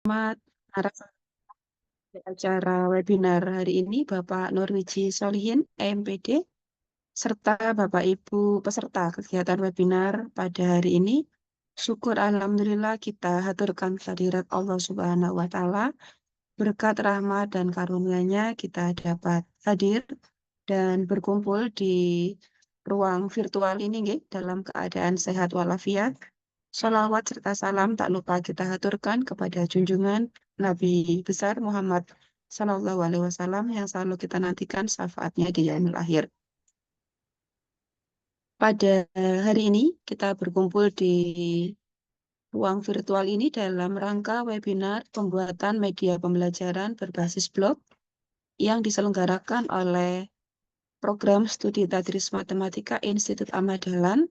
Selamat narasumber acara webinar hari ini Bapak Nurwiji Solihin, MPD, serta Bapak Ibu peserta kegiatan webinar pada hari ini. Syukur Alhamdulillah kita haturkan kehadirat Allah Subhanahu wa Ta'ala. Berkat rahmat dan karunia-Nya kita dapat hadir dan berkumpul di ruang virtual ini nggih, dalam keadaan sehat walafiat. Salawat serta salam tak lupa kita haturkan kepada junjungan Nabi besar Muhammad Sallallahu Alaihi Wasallam yang selalu kita nantikan syafaatnya di yaumil akhir. Pada hari ini kita berkumpul di ruang virtual ini dalam rangka webinar pembuatan media pembelajaran berbasis blog yang diselenggarakan oleh Program Studi Tadris Matematika Institut Ahmad Dahlan.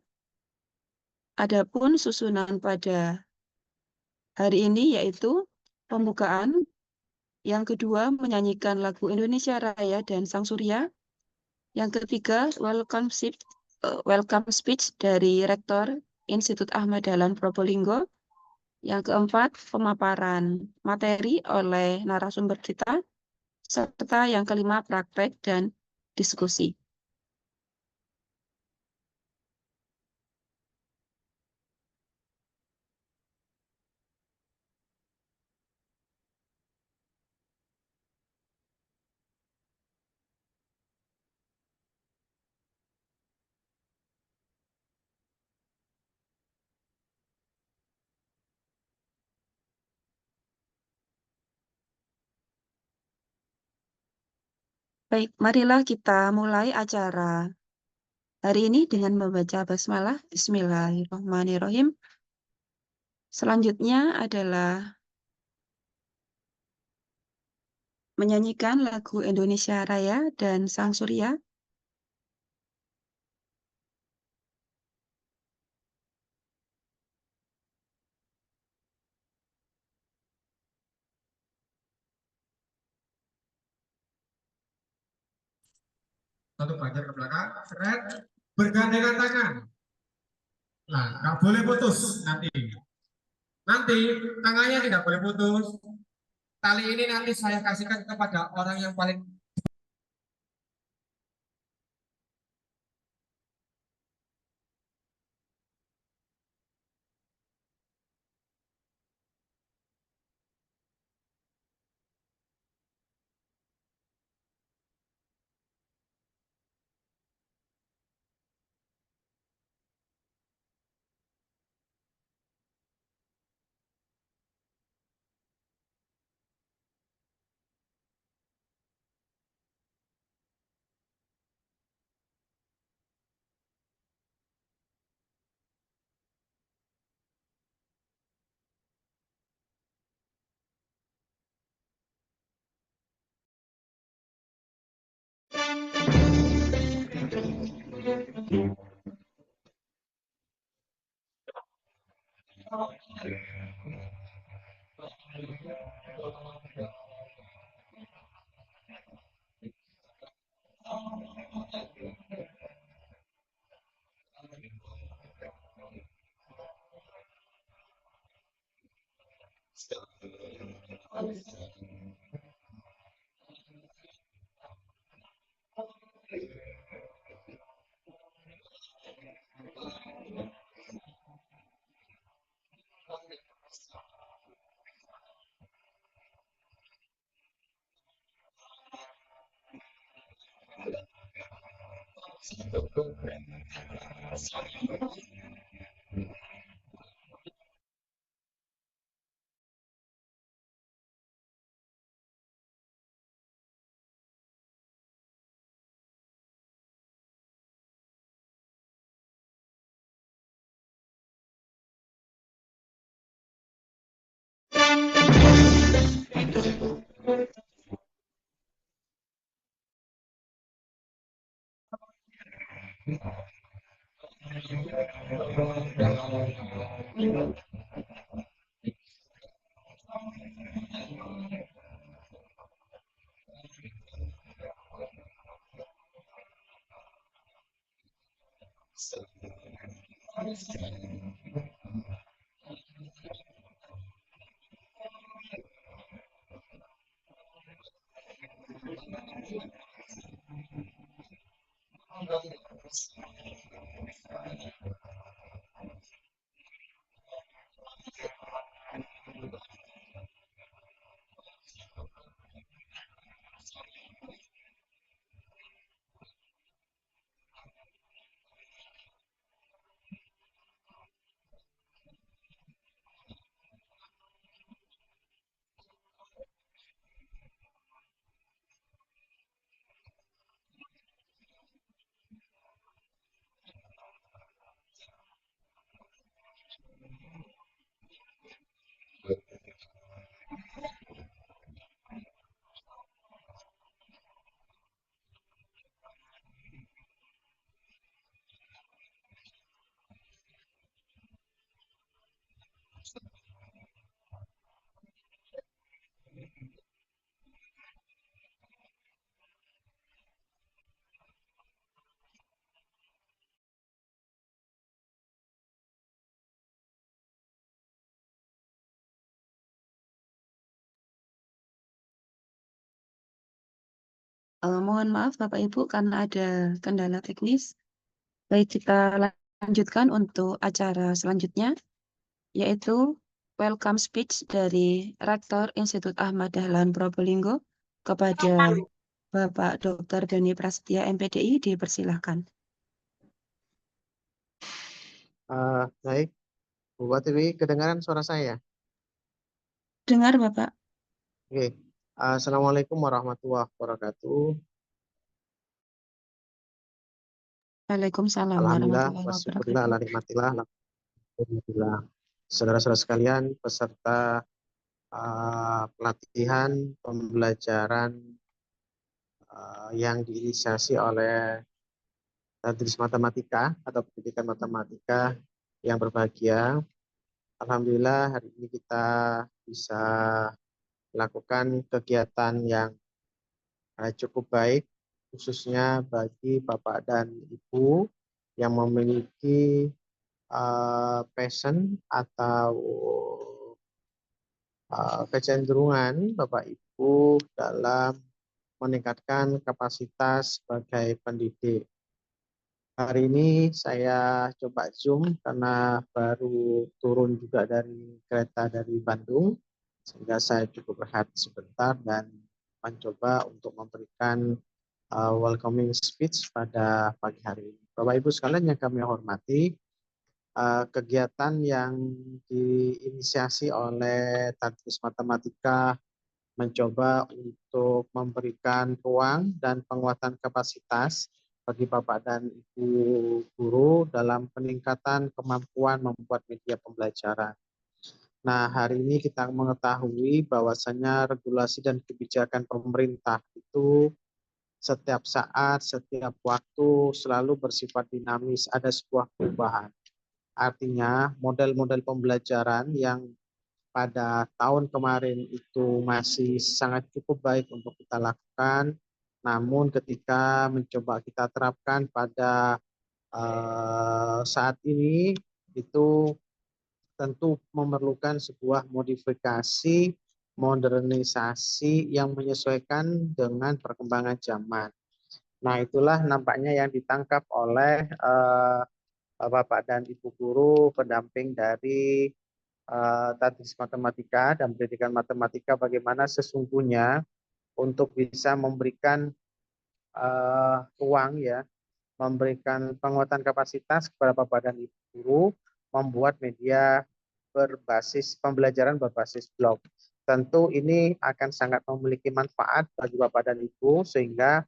Adapun susunan pada hari ini yaitu pembukaan, yang kedua menyanyikan lagu Indonesia Raya dan Sang Surya, yang ketiga welcome speech dari Rektor Institut Ahmad Dahlan Probolinggo, yang keempat pemaparan materi oleh narasumber kita, serta yang kelima praktek dan diskusi. Baik, marilah kita mulai acara hari ini dengan membaca basmalah. Bismillahirrahmanirrahim. Selanjutnya adalah menyanyikan lagu Indonesia Raya dan Sang Surya. Satu bagian ke belakang, seret, bergandengan tangan. Nah, nggak boleh putus nanti. Nanti tangannya tidak boleh putus. Tali ini nanti saya kasihkan kepada orang yang paling Mohon maaf Bapak Ibu karena ada kendala teknis. Baik, kita lanjutkan untuk acara selanjutnya, yaitu welcome speech dari Rektor Institut Ahmad Dahlan Probolinggo kepada Bapak Dr. Doni Prasetya MPDI, dipersilahkan. Baik, Bu Watiwi, kedengaran suara saya? Dengar Bapak. Oke. Assalamualaikum warahmatullahi wabarakatuh. Waalaikumsalam Alhamdulillah, warahmatullahi wasyukurillah, wabarakatuh. ala nikmatillah, alhamdulillah. Saudara-saudara sekalian, peserta pelatihan pembelajaran yang diinisiasi oleh Tadris Matematika atau pendidikan matematika yang berbahagia. Alhamdulillah hari ini kita bisa melakukan kegiatan yang cukup baik, khususnya bagi Bapak dan Ibu yang memiliki passion atau kecenderungan Bapak Ibu dalam meningkatkan kapasitas sebagai pendidik. Hari ini saya coba Zoom karena baru turun juga dari kereta dari Bandung, sehingga saya cukup rehat sebentar dan mencoba untuk memberikan welcoming speech pada pagi hari ini. Bapak Ibu sekalian yang kami hormati, kegiatan yang diinisiasi oleh Tadris Matematika mencoba untuk memberikan ruang dan penguatan kapasitas bagi Bapak dan Ibu guru dalam peningkatan kemampuan membuat media pembelajaran. Nah, hari ini kita mengetahui bahwasannya regulasi dan kebijakan pemerintah itu setiap saat, setiap waktu selalu bersifat dinamis, ada sebuah perubahan. Artinya model-model pembelajaran yang pada tahun kemarin itu masih sangat cukup baik untuk kita lakukan, namun ketika mencoba kita terapkan pada saat ini itu tentu memerlukan sebuah modifikasi, modernisasi yang menyesuaikan dengan perkembangan zaman. Nah, itulah nampaknya yang ditangkap oleh Bapak dan Ibu guru pendamping dari Tadris Matematika dan Pendidikan Matematika, bagaimana sesungguhnya untuk bisa memberikan ruang ya, memberikan penguatan kapasitas kepada Bapak dan Ibu guru, membuat media berbasis pembelajaran berbasis blog. Tentu ini akan sangat memiliki manfaat bagi Bapak dan Ibu, sehingga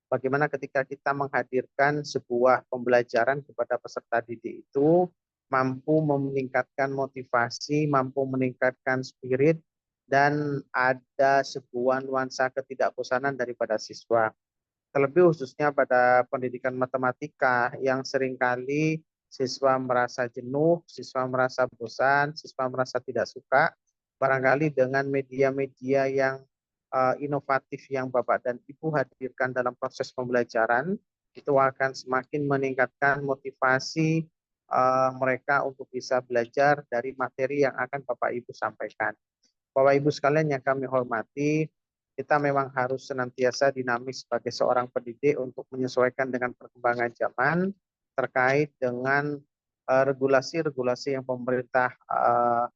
bagaimana ketika kita menghadirkan sebuah pembelajaran kepada peserta didik itu mampu meningkatkan motivasi, mampu meningkatkan spirit, dan ada sebuah nuansa ketidakbosanan daripada siswa. Terlebih khususnya pada pendidikan matematika yang seringkali siswa merasa jenuh, siswa merasa bosan, siswa merasa tidak suka. Barangkali dengan media-media yang inovatif yang Bapak dan Ibu hadirkan dalam proses pembelajaran, itu akan semakin meningkatkan motivasi mereka untuk bisa belajar dari materi yang akan Bapak Ibu sampaikan. Bapak Ibu sekalian yang kami hormati, kita memang harus senantiasa dinamis sebagai seorang pendidik untuk menyesuaikan dengan perkembangan zaman terkait dengan regulasi-regulasi yang pemerintah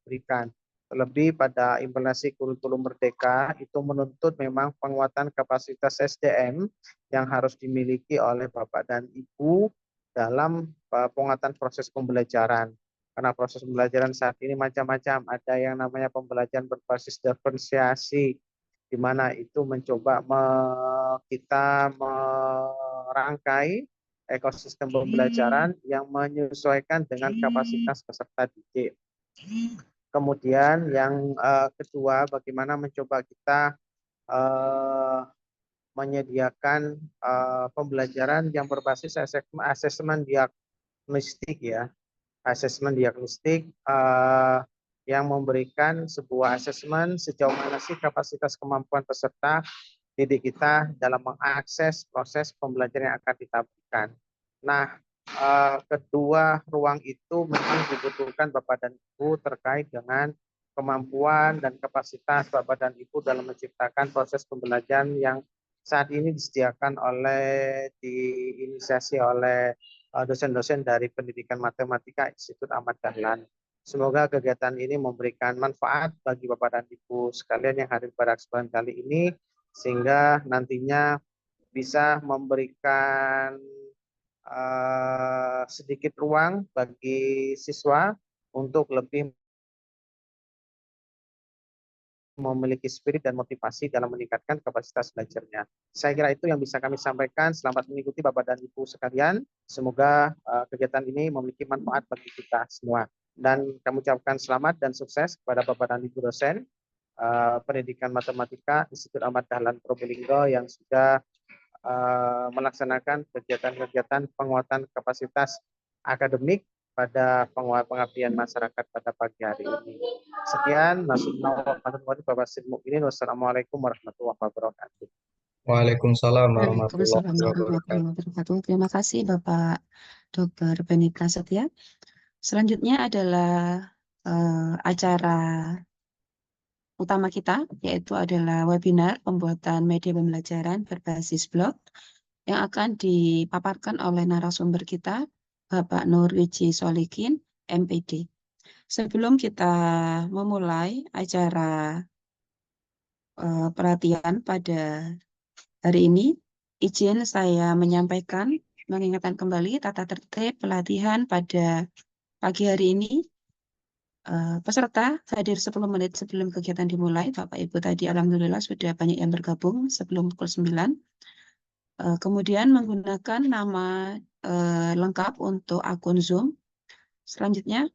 berikan. Terlebih pada implementasi kurikulum merdeka itu menuntut memang penguatan kapasitas SDM yang harus dimiliki oleh Bapak dan Ibu dalam penguatan proses pembelajaran. Karena proses pembelajaran saat ini macam-macam, ada yang namanya pembelajaran berbasis diferensiasi, di mana itu mencoba kita merangkai ekosistem pembelajaran yang menyesuaikan dengan kapasitas peserta didik. Kemudian yang kedua, bagaimana mencoba kita menyediakan pembelajaran yang berbasis asesmen diagnostik ya, asesmen diagnostik yang memberikan sebuah asesmen sejauh mana sih kapasitas kemampuan peserta didik kita dalam mengakses proses pembelajaran yang akan kita berikan. Nah, kedua ruang itu memang dibutuhkan Bapak dan Ibu terkait dengan kemampuan dan kapasitas Bapak dan Ibu dalam menciptakan proses pembelajaran yang saat ini disediakan diinisiasi oleh dosen-dosen dari Pendidikan Matematika Institut Ahmad Dahlan. Semoga kegiatan ini memberikan manfaat bagi Bapak dan Ibu sekalian yang hadir pada kesempatan kali ini, sehingga nantinya bisa memberikan sedikit ruang bagi siswa untuk lebih memiliki spirit dan motivasi dalam meningkatkan kapasitas belajarnya. Saya kira itu yang bisa kami sampaikan. Selamat mengikuti Bapak dan Ibu sekalian. Semoga kegiatan ini memiliki manfaat bagi kita semua. Dan kami ucapkan selamat dan sukses kepada Bapak dan Ibu dosen Pendidikan Matematika Institut Ahmad Dahlan Probolinggo yang sudah melaksanakan kegiatan-kegiatan penguatan kapasitas akademik pada pengabdian masyarakat pada pagi hari ini. Sekian, wassalamualaikum warahmatullahi wabarakatuh. Waalaikumsalam warahmatullahi Waalaikumsalam warahmatullahi wabarakatuh. wabarakatuh. Terima kasih Bapak Dr. Beni Prasetya. Selanjutnya adalah acara utama kita, yaitu adalah webinar pembuatan media pembelajaran berbasis blog yang akan dipaparkan oleh narasumber kita, Bapak Nurwiji Solikin, MPD. Sebelum kita memulai acara pelatihan pada hari ini, izin saya mengingatkan kembali tata tertib pelatihan pada pagi hari ini. Peserta hadir 10 menit sebelum kegiatan dimulai. Bapak Ibu tadi alhamdulillah sudah banyak yang bergabung sebelum pukul 9. Kemudian menggunakan nama lengkap untuk akun Zoom. Selanjutnya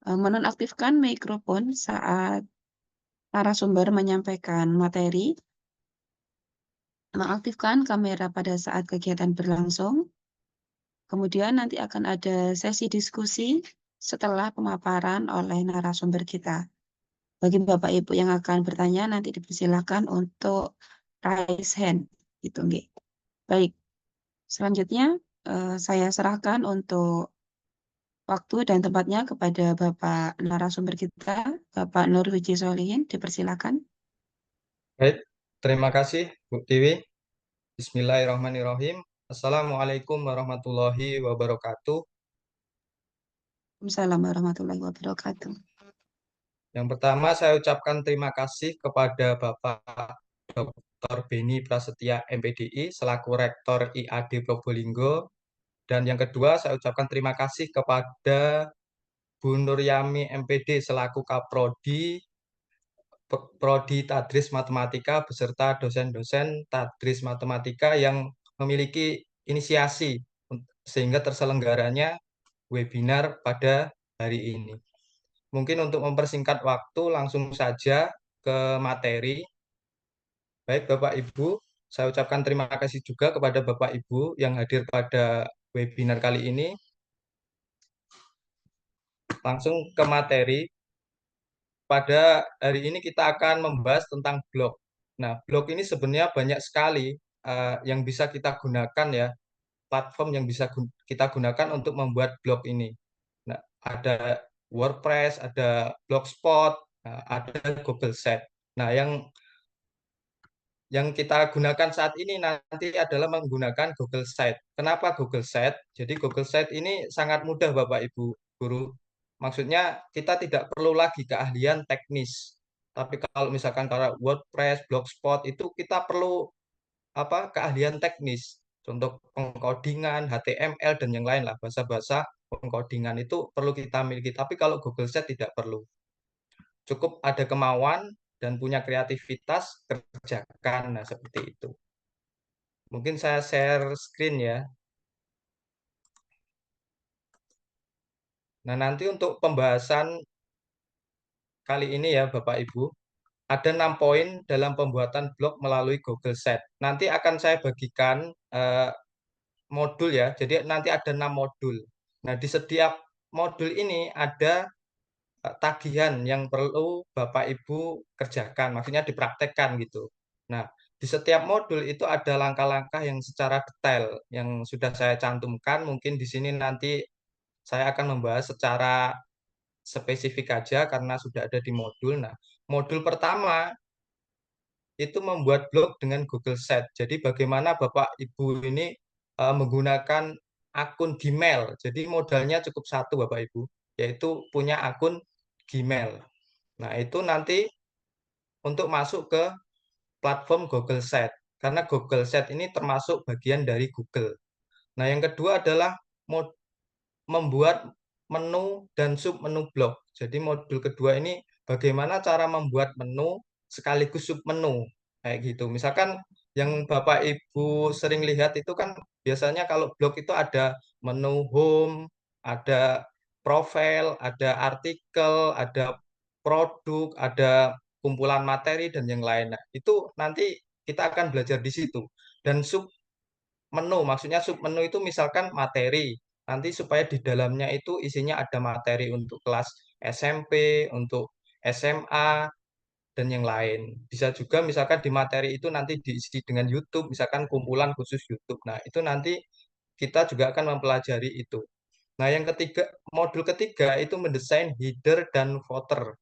menonaktifkan mikrofon saat narasumber menyampaikan materi. Mengaktifkan kamera pada saat kegiatan berlangsung. Kemudian nanti akan ada sesi diskusi setelah pemaparan oleh narasumber kita. Bagi Bapak Ibu yang akan bertanya, nanti dipersilakan untuk raise hand. Gitu, nggih. Baik, selanjutnya saya serahkan untuk waktu dan tempatnya kepada Bapak narasumber kita, Bapak Nurwiji Solihin, dipersilakan. Baik, terima kasih Bu Tiwi. Bismillahirrahmanirrahim. Assalamualaikum warahmatullahi wabarakatuh. Waalaikumsalam warahmatullahi wabarakatuh. Yang pertama saya ucapkan terima kasih kepada Bapak Dr. Beni Prasetya MPDI selaku Rektor IAD Probolinggo. Dan yang kedua saya ucapkan terima kasih kepada Bu Nuryami MPD selaku Kaprodi Prodi Tadris Matematika beserta dosen-dosen Tadris Matematika yang memiliki inisiasi sehingga terselenggaranya webinar pada hari ini. Mungkin untuk mempersingkat waktu langsung saja ke materi. Baik Bapak Ibu, saya ucapkan terima kasih juga kepada Bapak Ibu yang hadir pada webinar kali ini. Langsung ke materi. Pada hari ini kita akan membahas tentang blog. Nah, blog ini sebenarnya banyak sekali yang bisa kita gunakan ya, platform yang bisa kita gunakan untuk membuat blog ini. Nah, ada WordPress, ada Blogspot, ada Google Sheet. Nah, yang kita gunakan saat ini nanti adalah menggunakan Google Sheet. Kenapa Google Sheet? Jadi Google Sheet ini sangat mudah Bapak Ibu guru. Maksudnya kita tidak perlu lagi keahlian teknis. Tapi kalau misalkan kalau WordPress, Blogspot itu kita perlu keahlian teknis. Contoh pengkodingan, HTML dan yang lain lah, bahasa-bahasa pengkodingan itu perlu kita miliki. Tapi kalau Google Sheet tidak perlu. Cukup ada kemauan dan punya kreativitas, kerjakan. Nah, seperti itu. Mungkin saya share screen ya. Nah, nanti untuk pembahasan kali ini ya Bapak Ibu, ada 6 poin dalam pembuatan blog melalui Google Sheet. Nanti akan saya bagikan modul ya. Jadi nanti ada 6 modul. Nah, di setiap modul ini ada tagihan yang perlu Bapak Ibu kerjakan, maksudnya dipraktekkan gitu. Nah, di setiap modul itu ada langkah-langkah yang secara detail yang sudah saya cantumkan. Mungkin di sini nanti saya akan membahas secara spesifik aja karena sudah ada di modul. Nah, modul pertama itu membuat blog dengan Google Sheet. Jadi bagaimana Bapak Ibu ini menggunakan akun Gmail. Jadi modalnya cukup satu Bapak Ibu, yaitu punya akun Gmail. Nah, itu nanti untuk masuk ke platform Google Sheet. Karena Google Sheet ini termasuk bagian dari Google. Nah, yang kedua adalah membuat menu dan submenu blog. Jadi modul kedua ini bagaimana cara membuat menu sekaligus submenu kayak gitu. Misalkan yang Bapak Ibu sering lihat itu kan biasanya kalau blog itu ada menu home, ada profile, ada artikel, ada produk, ada kumpulan materi dan yang lain. Nah, itu nanti kita akan belajar di situ. Dan submenu, maksudnya submenu itu misalkan materi. Nanti supaya di dalamnya itu isinya ada materi untuk kelas SMP, untuk SMA, dan yang lain. Bisa juga misalkan di materi itu nanti diisi dengan YouTube, misalkan kumpulan khusus YouTube. Nah, itu nanti kita juga akan mempelajari itu. Nah, yang ketiga, modul ketiga itu mendesain header dan footer.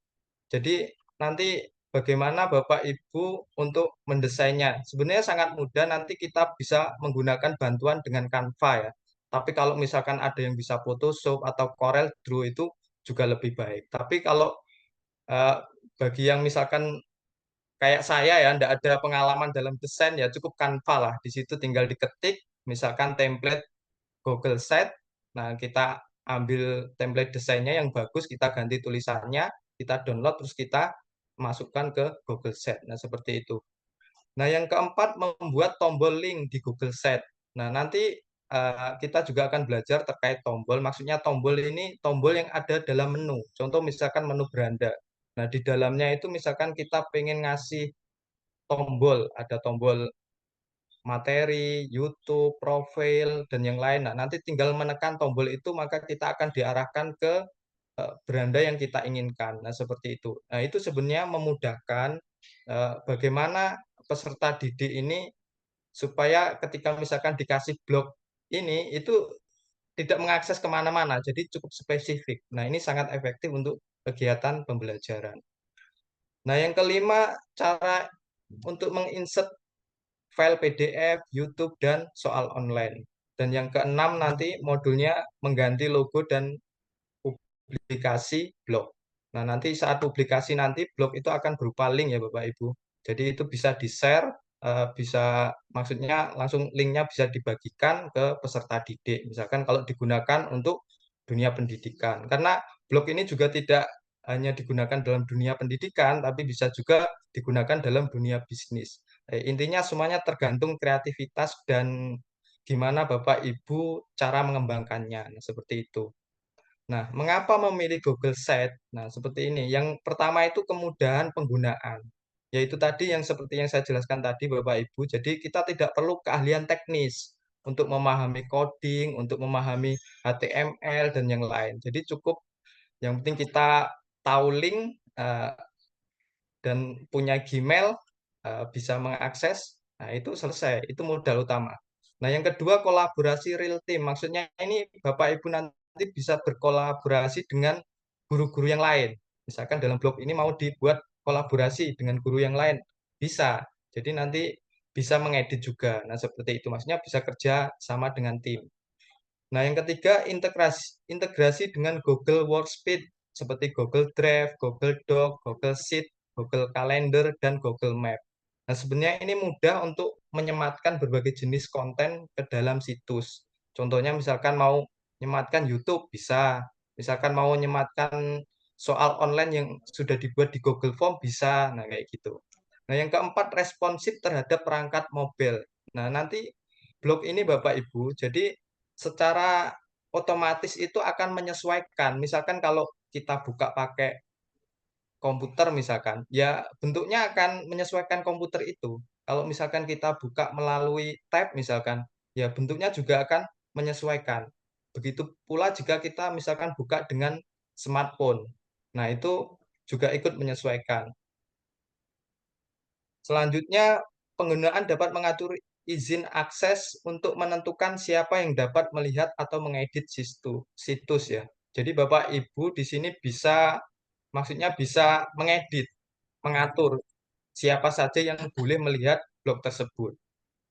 Jadi nanti bagaimana Bapak Ibu untuk mendesainnya. Sebenarnya sangat mudah, nanti kita bisa menggunakan bantuan dengan Canva ya. Tapi kalau misalkan ada yang bisa Photoshop atau Corel Draw itu juga lebih baik. Tapi kalau eh, bagi yang misalkan kayak saya ya, tidak ada pengalaman dalam desain ya cukup Canva lah. Di situ tinggal diketik, misalkan template Google Sheet. Nah, kita ambil template desainnya yang bagus, kita ganti tulisannya, kita download, terus kita masukkan ke Google Sheet. Nah, seperti itu. Nah, yang keempat, membuat tombol link di Google Sheet. Nah, nanti kita juga akan belajar terkait tombol. Maksudnya tombol ini tombol yang ada dalam menu. Contoh misalkan menu beranda. Nah, di dalamnya itu misalkan kita pengen ngasih tombol, ada tombol materi, YouTube, profil, dan yang lain. Nah, nanti tinggal menekan tombol itu, maka kita akan diarahkan ke beranda yang kita inginkan. Nah, seperti itu. Nah, itu sebenarnya memudahkan bagaimana peserta didik ini supaya ketika misalkan dikasih blog ini, itu tidak mengakses kemana-mana, jadi cukup spesifik. Nah, ini sangat efektif untuk kegiatan pembelajaran. Nah, yang kelima, cara untuk menginsert file PDF, YouTube, dan soal online. Dan yang keenam nanti modulnya mengganti logo dan publikasi blog. Nah, nanti saat publikasi nanti blog itu akan berupa link ya Bapak Ibu. Jadi itu bisa di-share, bisa maksudnya langsung linknya bisa dibagikan ke peserta didik. Misalkan kalau digunakan untuk dunia pendidikan. Karena blog ini juga tidak hanya digunakan dalam dunia pendidikan, tapi bisa juga digunakan dalam dunia bisnis. Intinya semuanya tergantung kreativitas dan gimana Bapak Ibu cara mengembangkannya. Nah, seperti itu. Nah, mengapa memilih Google Sheet? Nah, seperti ini. Yang pertama itu kemudahan penggunaan. Yaitu tadi yang seperti yang saya jelaskan tadi Bapak Ibu. Jadi kita tidak perlu keahlian teknis untuk memahami coding, untuk memahami HTML dan yang lain. Jadi cukup yang penting kita tahu link dan punya Gmail, bisa mengakses. Nah, itu selesai. Itu modal utama. Nah, yang kedua kolaborasi real team. Maksudnya ini Bapak Ibu nanti bisa berkolaborasi dengan guru-guru yang lain. Misalkan dalam blog ini mau dibuat kolaborasi dengan guru yang lain, bisa. Jadi nanti bisa mengedit juga. Nah, seperti itu. Maksudnya bisa kerja sama dengan tim. Nah, yang ketiga, integrasi dengan Google Workspace seperti Google Drive, Google Doc, Google Sheet, Google Calendar, dan Google Map. Nah, sebenarnya ini mudah untuk menyematkan berbagai jenis konten ke dalam situs. Contohnya misalkan mau menyematkan YouTube, bisa. Misalkan mau menyematkan soal online yang sudah dibuat di Google Form, bisa. Nah, kayak gitu. Nah, yang keempat, responsif terhadap perangkat mobil. Nah, nanti blog ini Bapak Ibu, jadi secara otomatis itu akan menyesuaikan. Misalkan kalau kita buka pakai komputer misalkan, ya bentuknya akan menyesuaikan komputer itu. Kalau misalkan kita buka melalui tab misalkan, ya bentuknya juga akan menyesuaikan. Begitu pula jika kita misalkan buka dengan smartphone. Nah, itu juga ikut menyesuaikan. Selanjutnya, penggunaan dapat mengatur izin akses untuk menentukan siapa yang dapat melihat atau mengedit situs ya. Jadi Bapak Ibu di sini bisa, maksudnya bisa mengedit, mengatur siapa saja yang boleh melihat blog tersebut.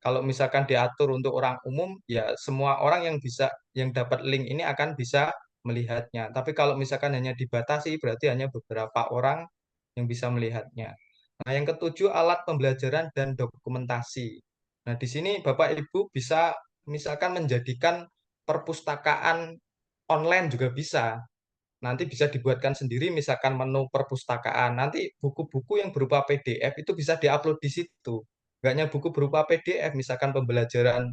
Kalau misalkan diatur untuk orang umum, ya semua orang yang bisa, yang dapat link ini akan bisa melihatnya. Tapi kalau misalkan hanya dibatasi, berarti hanya beberapa orang yang bisa melihatnya. Nah, yang ketujuh, alat pembelajaran dan dokumentasi. Nah, di sini Bapak Ibu bisa misalkan menjadikan perpustakaan online juga bisa. Nanti bisa dibuatkan sendiri misalkan menu perpustakaan. Nanti buku-buku yang berupa PDF itu bisa diupload di situ. Nggak hanya buku berupa PDF, misalkan pembelajaran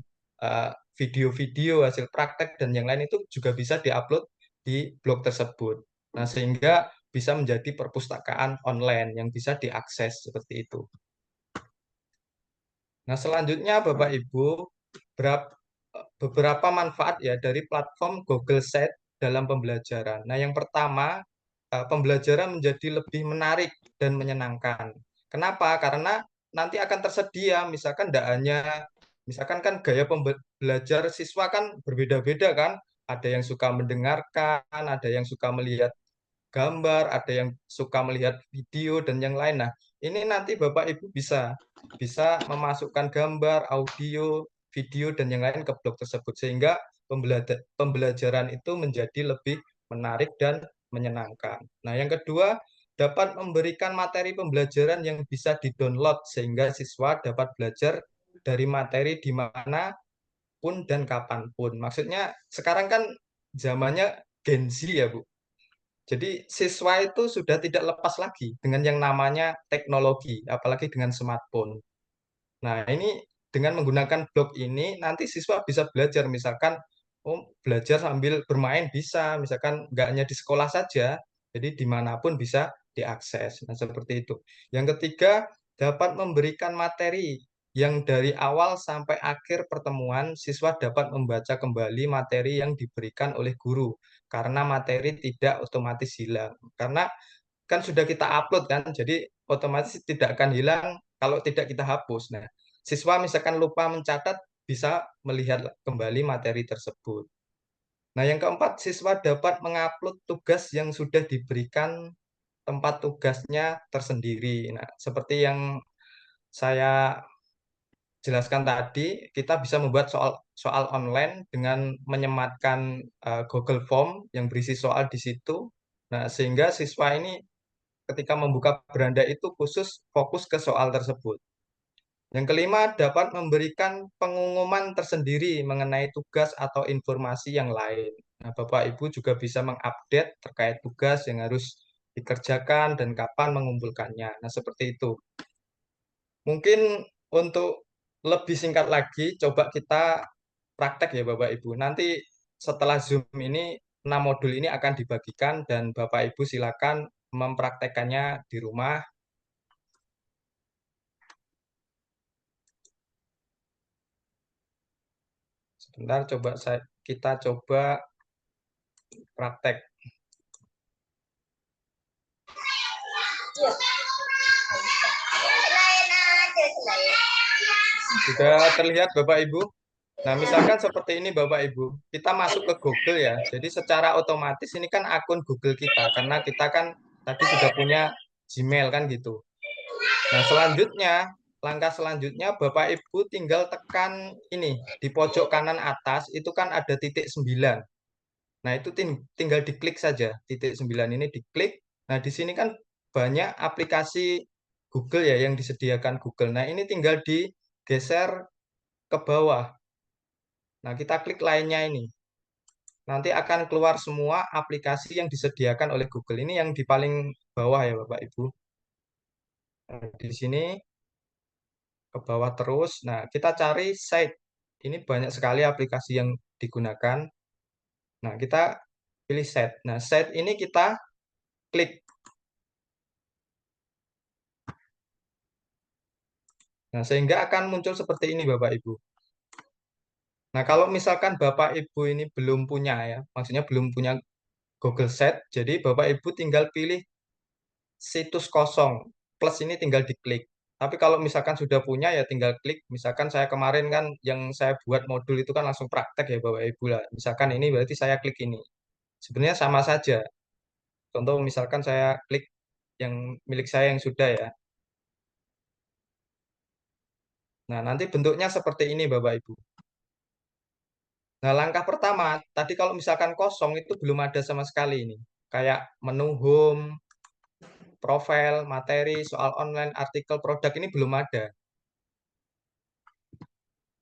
video-video, hasil praktek, dan yang lain itu juga bisa diupload di blog tersebut. Nah, sehingga bisa menjadi perpustakaan online yang bisa diakses seperti itu. Nah, selanjutnya Bapak Ibu, beberapa manfaat ya dari platform Google Sheets dalam pembelajaran. Nah, yang pertama, pembelajaran menjadi lebih menarik dan menyenangkan. Kenapa? Karena nanti akan tersedia, misalkan tidak hanya, misalkan kan gaya belajar siswa kan berbeda-beda kan, ada yang suka mendengarkan, ada yang suka melihat gambar, ada yang suka melihat video dan yang lain. Nah, ini nanti Bapak Ibu bisa memasukkan gambar, audio, video dan yang lain ke blog tersebut sehingga pembelajaran itu menjadi lebih menarik dan menyenangkan. Nah, yang kedua, dapat memberikan materi pembelajaran yang bisa di-download sehingga siswa dapat belajar dari materi di mana pun dan kapanpun. Maksudnya sekarang kan zamannya Gen Z ya, Bu. Jadi siswa itu sudah tidak lepas lagi dengan yang namanya teknologi, apalagi dengan smartphone. Nah, ini dengan menggunakan blog ini nanti siswa bisa belajar, misalkan belajar sambil bermain bisa, misalkan nggak hanya di sekolah saja, jadi dimanapun bisa diakses. Nah, seperti itu. Yang ketiga, dapat memberikan materi yang dari awal sampai akhir pertemuan siswa dapat membaca kembali materi yang diberikan oleh guru karena materi tidak otomatis hilang. Karena kan sudah kita upload kan, jadi otomatis tidak akan hilang kalau tidak kita hapus. Nah, siswa misalkan lupa mencatat, bisa melihat kembali materi tersebut. Nah, yang keempat, siswa dapat mengupload tugas yang sudah diberikan tempat tugasnya tersendiri. Nah, seperti yang saya jelaskan tadi, kita bisa membuat soal online dengan menyematkan Google Form yang berisi soal di situ. Nah, sehingga siswa ini ketika membuka beranda itu khusus fokus ke soal tersebut. Yang kelima, dapat memberikan pengumuman tersendiri mengenai tugas atau informasi yang lain. Nah, Bapak Ibu juga bisa mengupdate terkait tugas yang harus dikerjakan dan kapan mengumpulkannya. Nah, seperti itu. Mungkin untuk lebih singkat lagi, coba kita praktek ya Bapak Ibu. Nanti setelah Zoom ini, 6 modul ini akan dibagikan dan Bapak Ibu silakan mempraktekannya di rumah. Sebentar, kita coba praktek. Sudah terlihat Bapak Ibu? Nah, misalkan seperti ini Bapak Ibu, kita masuk ke Google ya. Jadi secara otomatis ini kan akun Google kita, karena kita kan tadi sudah punya Gmail kan gitu. Nah, selanjutnya langkah selanjutnya Bapak Ibu tinggal tekan ini di pojok kanan atas itu kan ada titik 9. Nah, itu tinggal diklik saja. Titik 9 ini diklik. Nah, di sini kan banyak aplikasi Google ya yang disediakan Google. Nah, ini tinggal digeser ke bawah. Nah, kita klik lainnya ini. Nanti akan keluar semua aplikasi yang disediakan oleh Google. Ini yang di paling bawah ya, Bapak Ibu. Nah, di sini ke bawah terus. Nah, kita cari site. Ini banyak sekali aplikasi yang digunakan. Nah, kita pilih site. Nah, site ini kita klik. Nah, sehingga akan muncul seperti ini Bapak Ibu. Nah, kalau misalkan Bapak Ibu ini belum punya ya, maksudnya belum punya Google Set, jadi Bapak Ibu tinggal pilih situs kosong, plus ini tinggal diklik. Tapi kalau misalkan sudah punya ya tinggal klik. Misalkan saya kemarin kan yang saya buat modul itu kan langsung praktek ya Bapak Ibu lah. Misalkan ini berarti saya klik ini. Sebenarnya sama saja. Contoh misalkan saya klik yang milik saya yang sudah ya. Nah, nanti bentuknya seperti ini Bapak Ibu. Nah, langkah pertama, tadi kalau misalkan kosong itu belum ada sama sekali ini. Kayak menu home, profil, materi, soal online, artikel, produk ini belum ada.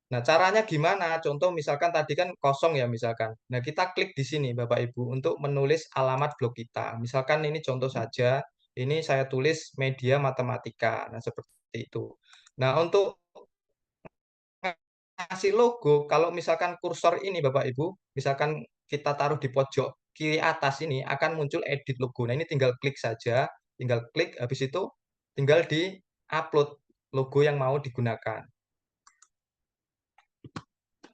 Nah, caranya gimana? Contoh misalkan tadi kan kosong ya misalkan. Nah, kita klik di sini Bapak Ibu untuk menulis alamat blog kita. Misalkan ini contoh saja, ini saya tulis media matematika. Nah, seperti itu. Nah, untuk kasih logo, kalau misalkan kursor ini Bapak Ibu, misalkan kita taruh di pojok kiri atas ini akan muncul edit logo. Nah, ini tinggal klik saja, tinggal klik habis itu tinggal di-upload logo yang mau digunakan.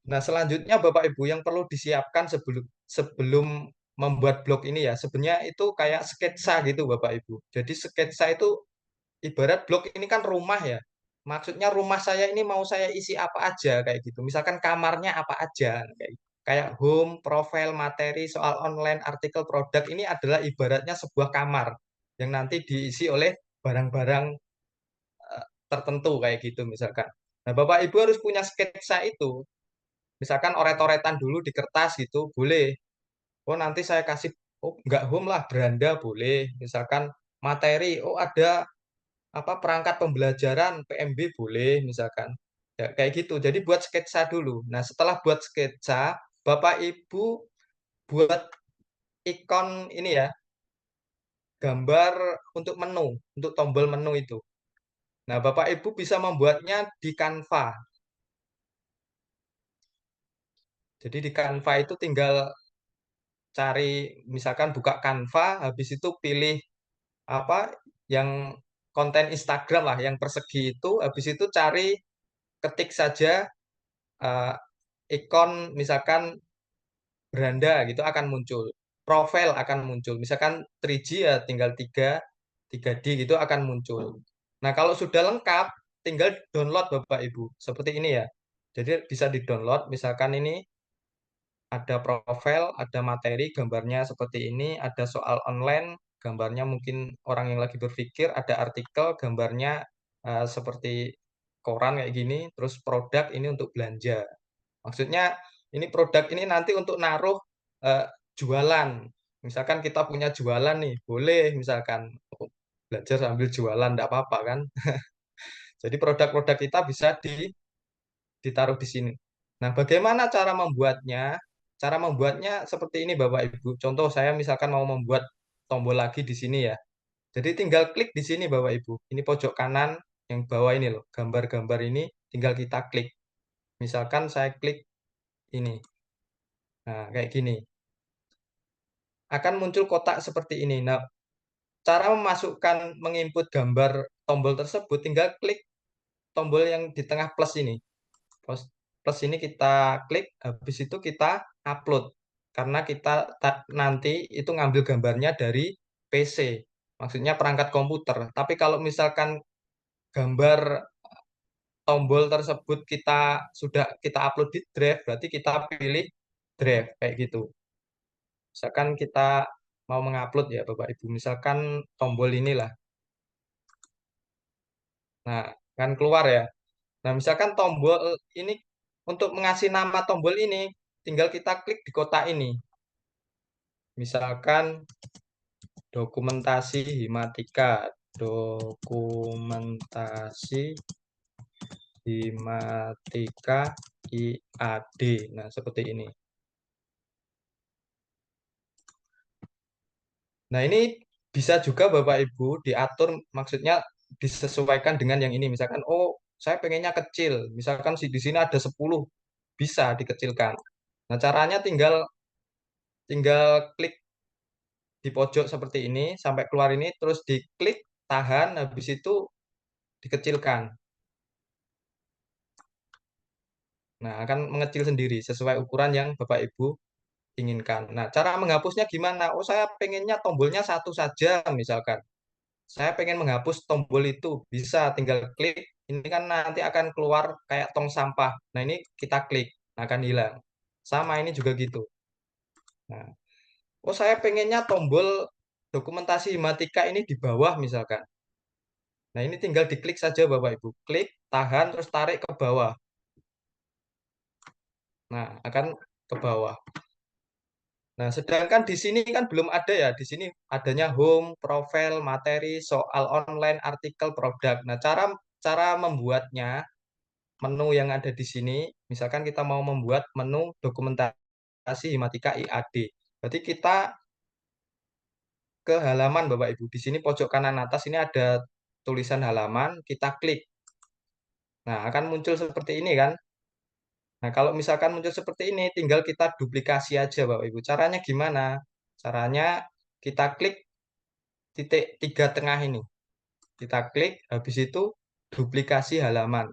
Nah, selanjutnya Bapak Ibu yang perlu disiapkan sebelum sebelum membuat blog ini ya, sebenarnya itu kayak sketsa gitu Bapak Ibu. Jadi sketsa itu ibarat blog ini kan rumah ya. Maksudnya rumah saya ini mau saya isi apa aja kayak gitu. Misalkan kamarnya apa aja kayak home, profil, materi, soal online, artikel, produk ini adalah ibaratnya sebuah kamar yang nanti diisi oleh barang-barang tertentu kayak gitu misalkan. Nah, Bapak Ibu harus punya sketsa itu. Misalkan oret-oretan dulu di kertas gitu, boleh. Oh, nanti saya kasih, oh, nggak home lah, beranda boleh. Misalkan materi, oh ada apa perangkat pembelajaran PMB boleh misalkan ya kayak gitu jadi buat sketsa dulu. Nah, setelah buat sketsa Bapak Ibu buat ikon ini ya, gambar untuk menu, untuk tombol menu itu. Nah, Bapak Ibu bisa membuatnya di Canva. Jadi di Canva itu tinggal cari misalkan buka Canva habis itu pilih apa yang konten Instagram lah yang persegi itu habis itu cari ketik saja eh, ikon misalkan beranda gitu akan muncul. Profil akan muncul. Misalkan 3G ya tinggal 3D gitu akan muncul. Nah, kalau sudah lengkap tinggal download Bapak Ibu. Seperti ini ya. Jadi bisa di-download misalkan ini ada profil, ada materi, gambarnya seperti ini, ada soal online, gambarnya mungkin orang yang lagi berpikir, ada artikel, gambarnya seperti koran kayak gini, terus produk ini untuk belanja. Maksudnya ini produk ini nanti untuk naruh eh, jualan. Misalkan kita punya jualan nih, boleh misalkan belajar sambil jualan, enggak apa-apa kan. Jadi produk-produk kita bisa ditaruh di sini. Nah, bagaimana cara membuatnya? Cara membuatnya seperti ini Bapak Ibu. Contoh saya misalkan mau membuat tombol lagi di sini ya. Jadi tinggal klik di sini Bapak Ibu. Ini pojok kanan yang bawah ini loh, gambar-gambar ini tinggal kita klik. Misalkan saya klik ini. Nah, kayak gini. Akan muncul kotak seperti ini. Nah, cara memasukkan, menginput gambar tombol tersebut, tinggal klik tombol yang di tengah plus ini. Plus ini kita klik, habis itu kita upload. Karena kita nanti itu ngambil gambarnya dari PC, maksudnya perangkat komputer. Tapi kalau misalkan gambar tombol tersebut kita sudah kita upload di Drive, berarti kita pilih Drive, kayak gitu. Misalkan kita mau mengupload ya Bapak Ibu, misalkan tombol inilah. Nah, kan keluar ya. Nah, misalkan tombol ini untuk mengasih nama tombol ini tinggal kita klik di kotak ini. Misalkan dokumentasi himatika, dokumentasi himatika IAD. Nah, seperti ini. Nah, ini bisa juga Bapak Ibu diatur, maksudnya disesuaikan dengan yang ini. Misalkan, oh, saya pengennya kecil. Misalkan di sini ada 10, bisa dikecilkan. Nah, caranya tinggal tinggal klik di pojok seperti ini sampai keluar ini, terus diklik, tahan, habis itu dikecilkan. Nah, akan mengecil sendiri sesuai ukuran yang Bapak Ibu inginkan. Nah, cara menghapusnya gimana? Oh, saya pengennya tombolnya satu saja, misalkan. Saya pengen menghapus tombol itu, bisa tinggal klik. Ini kan nanti akan keluar kayak tong sampah. Nah, ini kita klik, akan hilang. Sama ini juga gitu. Nah, oh saya pengennya tombol dokumentasi himatika ini di bawah misalkan. Nah, ini tinggal diklik saja Bapak Ibu. Klik, tahan, terus tarik ke bawah. Nah, akan ke bawah. Nah, sedangkan di sini kan belum ada ya. Di sini adanya home, profile, materi, soal online, artikel, produk. Nah, cara cara membuatnya, menu yang ada di sini, misalkan kita mau membuat menu dokumentasi himatika IAD. Berarti kita ke halaman Bapak Ibu. Di sini pojok kanan atas ini ada tulisan halaman, kita klik. Nah, akan muncul seperti ini kan. Nah, kalau misalkan muncul seperti ini, tinggal kita duplikasi aja Bapak Ibu. Caranya gimana? Caranya kita klik titik 3 tengah ini. Kita klik, habis itu duplikasi halaman.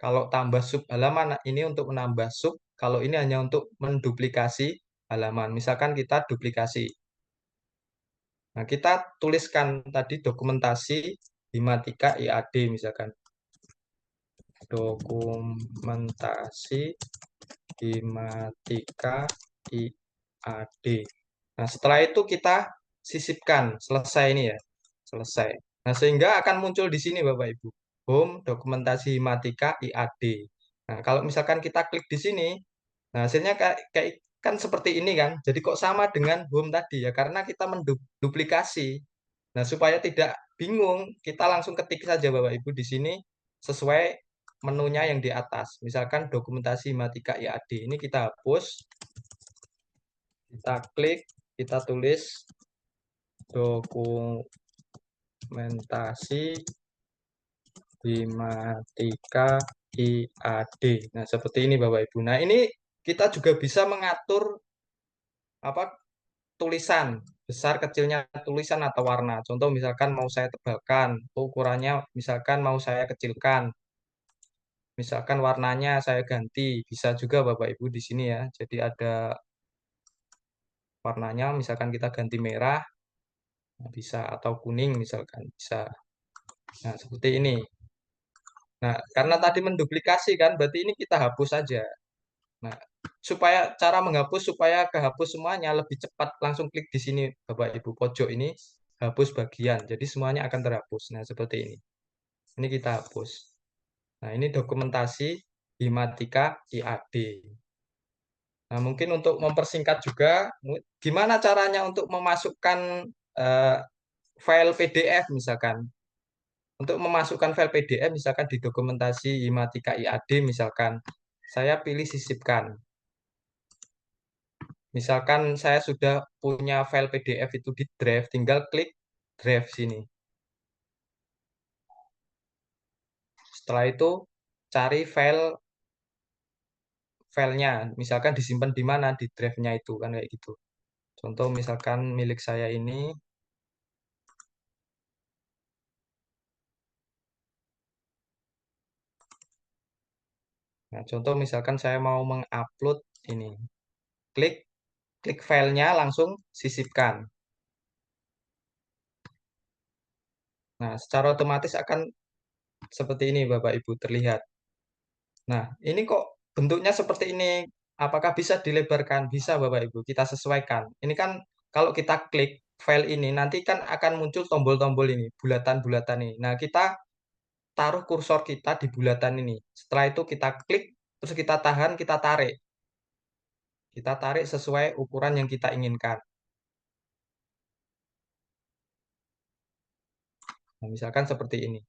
Kalau tambah sub halaman, nah ini untuk menambah sub. Kalau ini hanya untuk menduplikasi halaman. Misalkan kita duplikasi. Nah, kita tuliskan tadi dokumentasi himatika IAD misalkan. Dokumentasi himatika IAD. Nah, setelah itu kita sisipkan, selesai ini ya. Selesai. Nah, sehingga akan muncul di sini Bapak Ibu. Home dokumentasi himatika IAD. Nah, kalau misalkan kita klik di sini, nah hasilnya kayak kan seperti ini kan. Jadi kok sama dengan home tadi ya karena kita menduplikasi. Nah, supaya tidak bingung, kita langsung ketik saja Bapak Ibu di sini sesuai menunya yang di atas. Misalkan dokumentasi himatika IAD. Ini kita hapus, kita klik, kita tulis dokumentasi himatika IAD. Nah, seperti ini Bapak Ibu. Nah, ini kita juga bisa mengatur apa tulisan, besar kecilnya tulisan atau warna. Contoh misalkan mau saya tebalkan, ukurannya misalkan mau saya kecilkan. Misalkan warnanya saya ganti, bisa juga Bapak Ibu di sini ya. Jadi ada warnanya, misalkan kita ganti merah, bisa atau kuning misalkan bisa. Nah, seperti ini. Nah, karena tadi menduplikasi kan, berarti ini kita hapus saja. Nah, supaya cara menghapus supaya kehapus semuanya lebih cepat, langsung klik di sini Bapak Ibu pojok ini, hapus bagian. Jadi semuanya akan terhapus. Nah, seperti ini. Ini kita hapus. Nah, ini dokumentasi himatika IAD. Nah, mungkin untuk mempersingkat juga, gimana caranya untuk memasukkan eh, file PDF misalkan. Untuk memasukkan file PDF misalkan di dokumentasi himatika IAD misalkan, saya pilih sisipkan. Misalkan saya sudah punya file PDF itu di drive, tinggal klik drive sini. Setelah itu cari filenya, misalkan disimpan di mana di drive-nya itu kan kayak gitu. Contoh misalkan milik saya ini. Nah, contoh misalkan saya mau mengupload ini. Klik klik filenya langsung sisipkan. Nah, secara otomatis akan seperti ini Bapak Ibu terlihat. Nah, ini kok bentuknya seperti ini. Apakah bisa dilebarkan? Bisa Bapak Ibu, kita sesuaikan. Ini kan kalau kita klik file ini, nanti kan akan muncul tombol-tombol ini, bulatan-bulatan ini. Nah, kita taruh kursor kita di bulatan ini. Setelah itu kita klik, terus kita tahan, kita tarik. Kita tarik sesuai ukuran yang kita inginkan. Nah, misalkan seperti ini.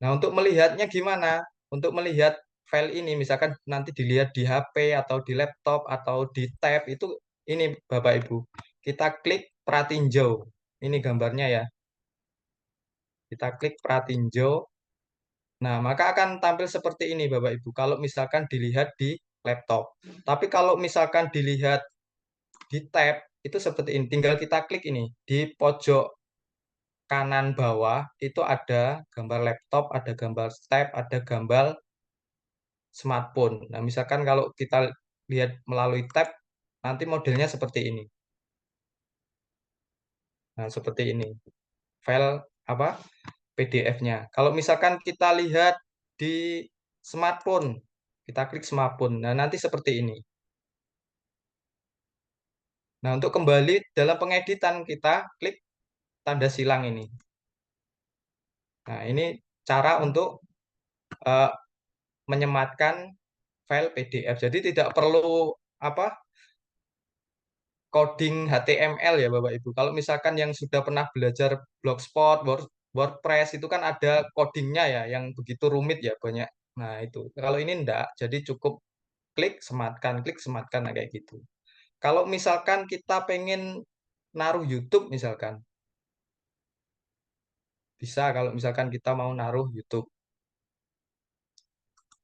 Nah, untuk melihatnya gimana? Untuk melihat file ini, misalkan nanti dilihat di HP atau di laptop atau di tab, itu ini Bapak Ibu. Kita klik pratinjau. Ini gambarnya ya. Kita klik pratinjau. Nah, maka akan tampil seperti ini Bapak Ibu. Kalau misalkan dilihat di laptop. Tapi kalau misalkan dilihat di tab, itu seperti ini. Tinggal kita klik ini. Di pojok kanan bawah itu ada gambar laptop, ada gambar tab, ada gambar smartphone. Nah, misalkan kalau kita lihat melalui tab, nanti modelnya seperti ini. Nah, seperti ini. File apa? PDF-nya. Kalau misalkan kita lihat di smartphone, kita klik smartphone. Nah, nanti seperti ini. Nah, untuk kembali dalam pengeditan, kita klik tanda silang ini. Nah, ini cara untuk eh, menyematkan file PDF. Jadi tidak perlu apa coding HTML ya Bapak Ibu. Kalau misalkan yang sudah pernah belajar Blogspot, WordPress itu kan ada codingnya ya, yang begitu rumit ya banyak. Nah itu. Kalau ini enggak, jadi cukup klik sematkan nah, kayak gitu. Kalau misalkan kita pengen naruh YouTube misalkan, bisa kalau misalkan kita mau naruh YouTube.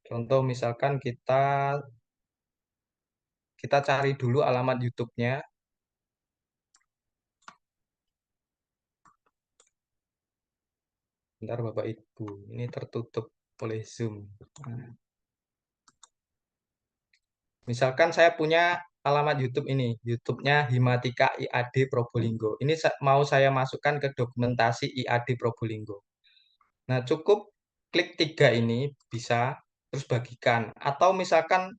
Contoh misalkan kita cari dulu alamat YouTube-nya. Bentar Bapak Ibu, ini tertutup oleh Zoom. Nah, misalkan saya punya alamat YouTube ini, YouTube-nya Himatika IAD Probolinggo. Ini mau saya masukkan ke dokumentasi IAD Probolinggo. Nah, cukup klik 3 ini bisa, terus bagikan. Atau misalkan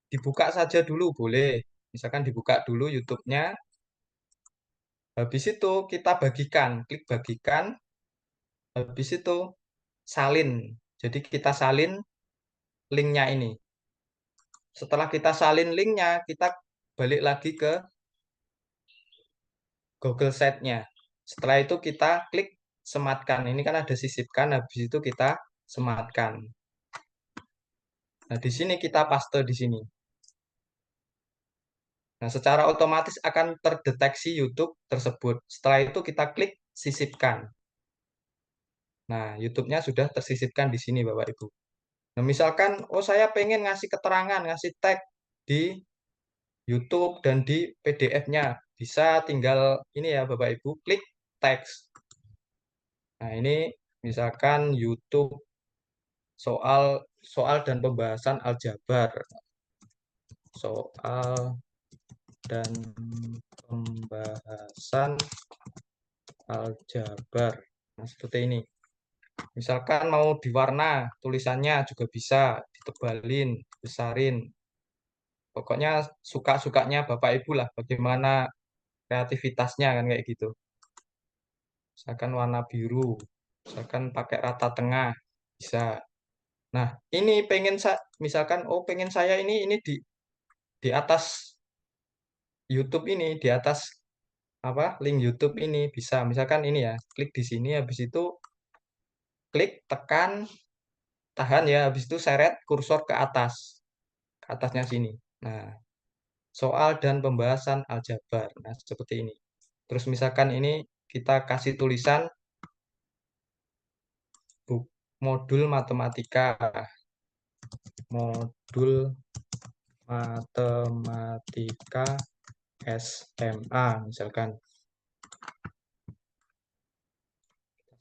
dibuka saja dulu, boleh. Misalkan dibuka dulu YouTube-nya, habis itu kita bagikan, klik bagikan, habis itu salin. Jadi kita salin linknya ini. Setelah kita salin linknya, kita balik lagi ke Google Sheet-nya. Setelah itu kita klik sematkan. Ini kan ada sisipkan, habis itu kita sematkan. Nah, di sini kita paste di sini. Nah, secara otomatis akan terdeteksi YouTube tersebut. Setelah itu kita klik sisipkan. Nah, YouTube-nya sudah tersisipkan di sini, Bapak Ibu. Nah, misalkan, oh saya pengen ngasih keterangan, ngasih tag di YouTube dan di PDF-nya. Bisa tinggal ini ya, Bapak Ibu, klik teks. Nah, ini misalkan YouTube soal soal dan pembahasan aljabar. Soal dan pembahasan aljabar. Nah, seperti ini. Misalkan mau diwarna, tulisannya juga bisa ditebalin, besarin. Pokoknya suka-sukanya Bapak Ibu lah, bagaimana kreativitasnya kan kayak gitu. Misalkan warna biru, misalkan pakai rata tengah, bisa. Nah, ini misalkan oh pengen saya ini di atas YouTube ini, di atas apa? Link YouTube ini bisa. Misalkan ini ya, klik di sini habis itu klik tekan tahan ya, habis itu seret kursor ke atas. Ke atasnya sini. Nah, soal dan pembahasan aljabar. Nah, seperti ini. Terus misalkan ini kita kasih tulisan modul matematika. Modul matematika SMA misalkan.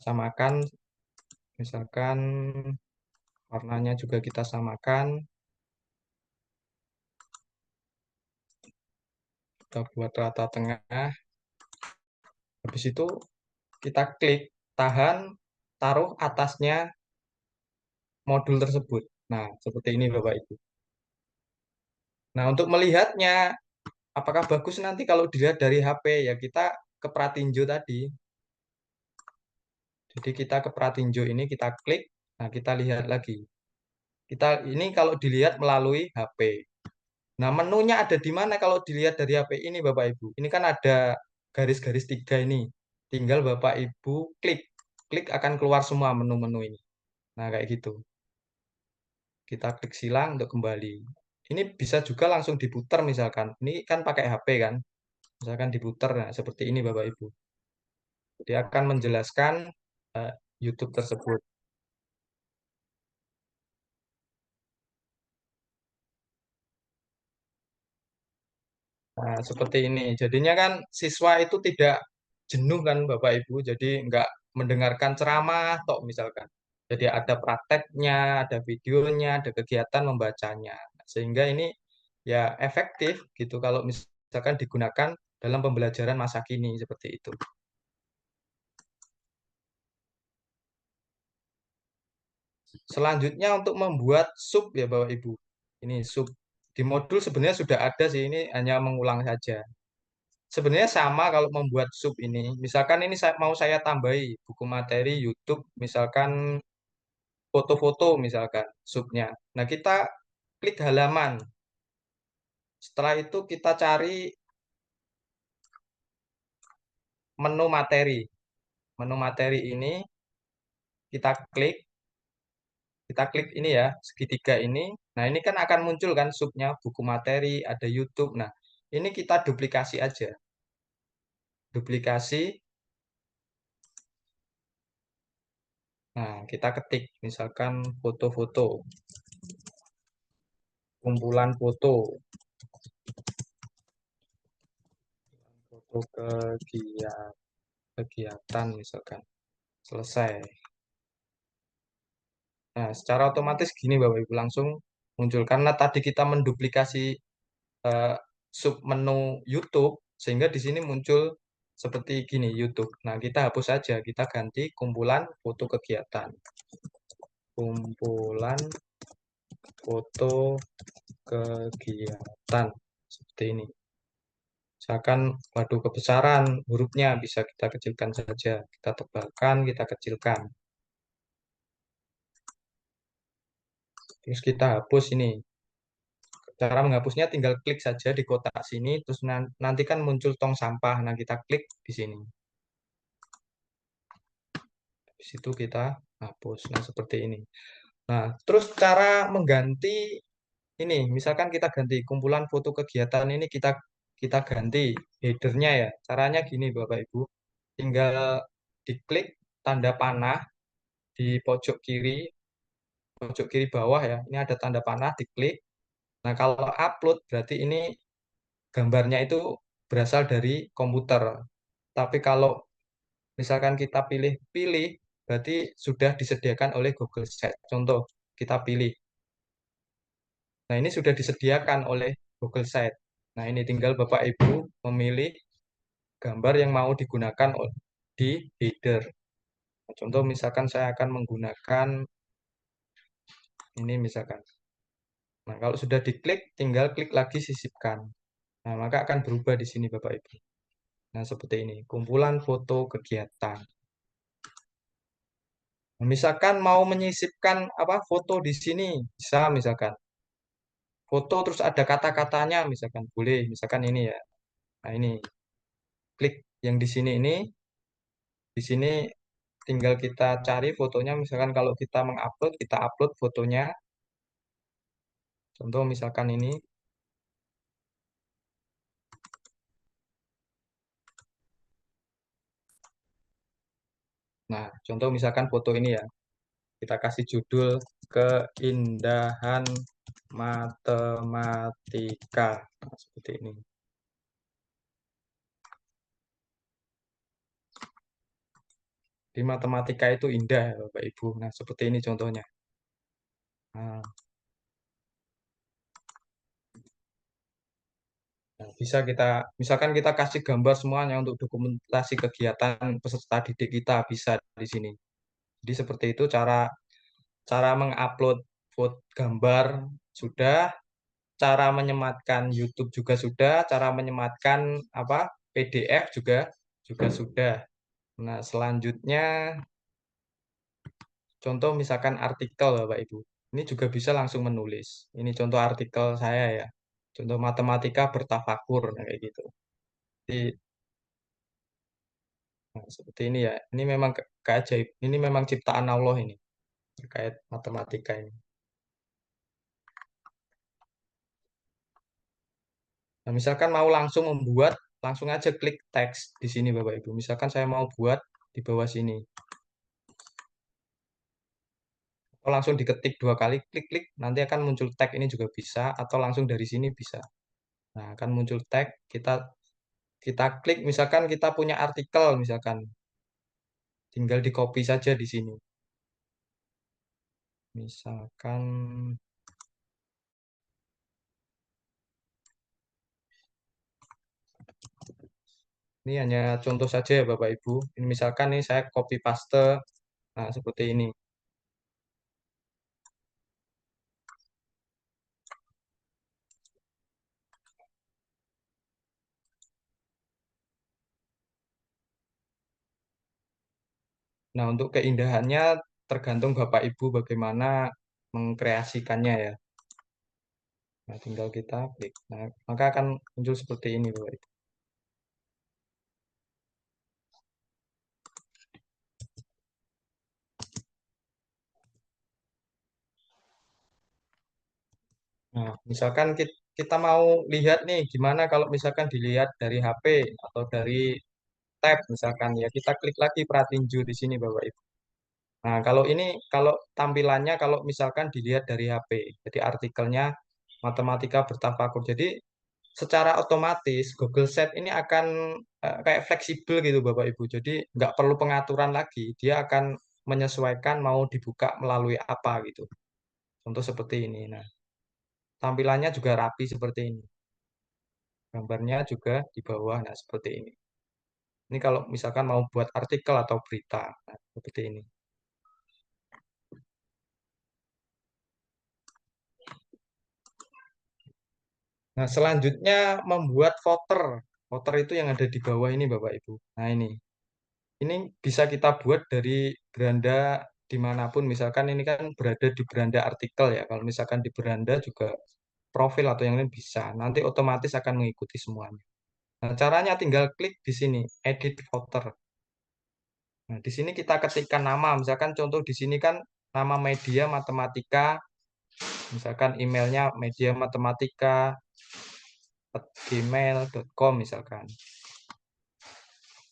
Samakan misalkan warnanya juga kita samakan. Kita buat rata tengah. Habis itu kita klik tahan, taruh atasnya modul tersebut. Nah, seperti ini Bapak Ibu. Nah, untuk melihatnya apakah bagus nanti kalau dilihat dari HP ya kita ke Pratinjo tadi. Di Jadi kita ke Pratinjo ini kita klik, nah kita lihat lagi. Kita ini kalau dilihat melalui HP. Nah, menunya ada di mana kalau dilihat dari HP ini Bapak Ibu? Ini kan ada garis-garis 3 ini. Tinggal Bapak Ibu klik. Klik akan keluar semua menu-menu ini. Nah, kayak gitu. Kita klik silang untuk kembali. Ini bisa juga langsung diputar misalkan. Ini kan pakai HP kan. Misalkan diputar, nah, seperti ini Bapak Ibu. Dia akan menjelaskan YouTube tersebut. Nah, seperti ini. Jadinya kan siswa itu tidak jenuh kan Bapak Ibu. Jadi nggak mendengarkan ceramah toh misalkan. Jadi ada prakteknya, ada videonya, ada kegiatan membacanya. Sehingga ini ya efektif gitu kalau misalkan digunakan dalam pembelajaran masa kini seperti itu. Selanjutnya untuk membuat sub ya Bapak Ibu. Ini sub di modul sebenarnya sudah ada sih, ini hanya mengulang saja. Sebenarnya sama kalau membuat sub ini. Misalkan ini mau saya tambahi buku materi YouTube, misalkan foto-foto misalkan subnya. Nah, kita klik halaman. Setelah itu kita cari menu materi. Menu materi ini kita klik ini ya, segitiga ini. Nah, ini kan akan muncul kan subnya, buku materi, ada YouTube. Nah, ini kita duplikasi aja. Duplikasi. Nah, kita ketik misalkan foto-foto, kumpulan foto, foto kegiatan misalkan. Selesai. Nah, secara otomatis gini Bapak Ibu langsung muncul karena tadi kita menduplikasi eh, sub menu YouTube sehingga di sini muncul seperti gini YouTube. Nah, kita hapus saja, kita ganti kumpulan foto kegiatan. Kumpulan foto kegiatan seperti ini. Misalkan, waduh kebesaran hurufnya bisa kita kecilkan saja. Kita tebalkan, kita kecilkan. Terus kita hapus ini. Cara menghapusnya tinggal klik saja di kotak sini, terus nanti kan muncul tong sampah. Nah, kita klik di sini. Di situ kita hapus. Nah, seperti ini. Nah, terus cara mengganti ini, misalkan kita ganti kumpulan foto kegiatan ini kita ganti headernya ya. Caranya gini Bapak Ibu. Tinggal diklik tanda panah di pojok kiri bawah ya. Ini ada tanda panah, diklik. Nah, kalau upload berarti ini gambarnya itu berasal dari komputer. Tapi kalau misalkan kita pilih-pilih, berarti sudah disediakan oleh Google Sheet. Contoh, kita pilih. Nah, ini sudah disediakan oleh Google Sheet. Nah, ini tinggal Bapak Ibu memilih gambar yang mau digunakan di header. Contoh, misalkan saya akan menggunakan ini misalkan. Nah, kalau sudah diklik, tinggal klik lagi sisipkan. Nah, maka akan berubah di sini Bapak Ibu. Nah, seperti ini, kumpulan foto kegiatan. Nah, misalkan mau menyisipkan apa foto di sini, bisa misalkan. Foto terus ada kata-katanya misalkan boleh, misalkan ini ya. Nah, ini klik yang di sini ini, di sini tinggal kita cari fotonya, misalkan kalau kita mengupload, kita upload fotonya. Contoh misalkan ini. Nah, contoh misalkan foto ini ya. Kita kasih judul keindahan matematika. Nah, seperti ini. Di matematika itu indah ya Bapak Ibu. Nah, seperti ini contohnya. Nah, bisa kita, misalkan kita kasih gambar semuanya untuk dokumentasi kegiatan peserta didik kita, bisa di sini. Jadi seperti itu cara cara mengupload foto gambar sudah, cara menyematkan YouTube juga sudah, cara menyematkan apa PDF juga sudah. Nah, selanjutnya contoh misalkan artikel Bapak Ibu. Ini juga bisa langsung menulis. Ini contoh artikel saya ya. Contoh matematika bertafakur nah, kayak gitu. Jadi, nah, seperti ini ya. Ini memang keajaib. Ini memang ciptaan Allah ini terkait matematika ini. Nah, misalkan mau langsung membuat, langsung aja klik teks di sini Bapak Ibu. Misalkan saya mau buat di bawah sini. Atau langsung diketik 2 kali, klik-klik, nanti akan muncul tag ini juga bisa, atau langsung dari sini bisa. Nah, akan muncul tag, kita kita klik, misalkan kita punya artikel, misalkan, tinggal di copy saja di sini. Misalkan, ini hanya contoh saja ya Bapak Ibu. Ini misalkan nih saya copy paste, nah seperti ini. Nah, untuk keindahannya tergantung Bapak Ibu bagaimana mengkreasikannya ya. Nah, tinggal kita klik. Nah, maka akan muncul seperti ini Bapak Ibu. Nah, misalkan kita mau lihat nih gimana kalau misalkan dilihat dari HP atau dari tab misalkan ya kita klik lagi pratinju di sini Bapak Ibu. Nah, kalau ini kalau tampilannya kalau misalkan dilihat dari HP, jadi artikelnya matematika bertafakur. Jadi secara otomatis Google Set ini akan kayak fleksibel gitu Bapak Ibu. Jadi nggak perlu pengaturan lagi, dia akan menyesuaikan mau dibuka melalui apa gitu. Contoh seperti ini. Nah, tampilannya juga rapi seperti ini. Gambarnya juga di bawah, nah seperti ini. Ini kalau misalkan mau buat artikel atau berita, nah, seperti ini. Nah, selanjutnya membuat footer. Footer itu yang ada di bawah ini, Bapak Ibu. Nah, ini. Ini bisa kita buat dari beranda dimanapun. Misalkan ini kan berada di beranda artikel ya. Kalau misalkan di beranda juga profil atau yang lain bisa. Nanti otomatis akan mengikuti semuanya. Nah, caranya tinggal klik di sini, edit footer. Nah, di sini kita ketikkan nama, misalkan contoh di sini kan nama media matematika, misalkan emailnya media matematika@gmail.com misalkan.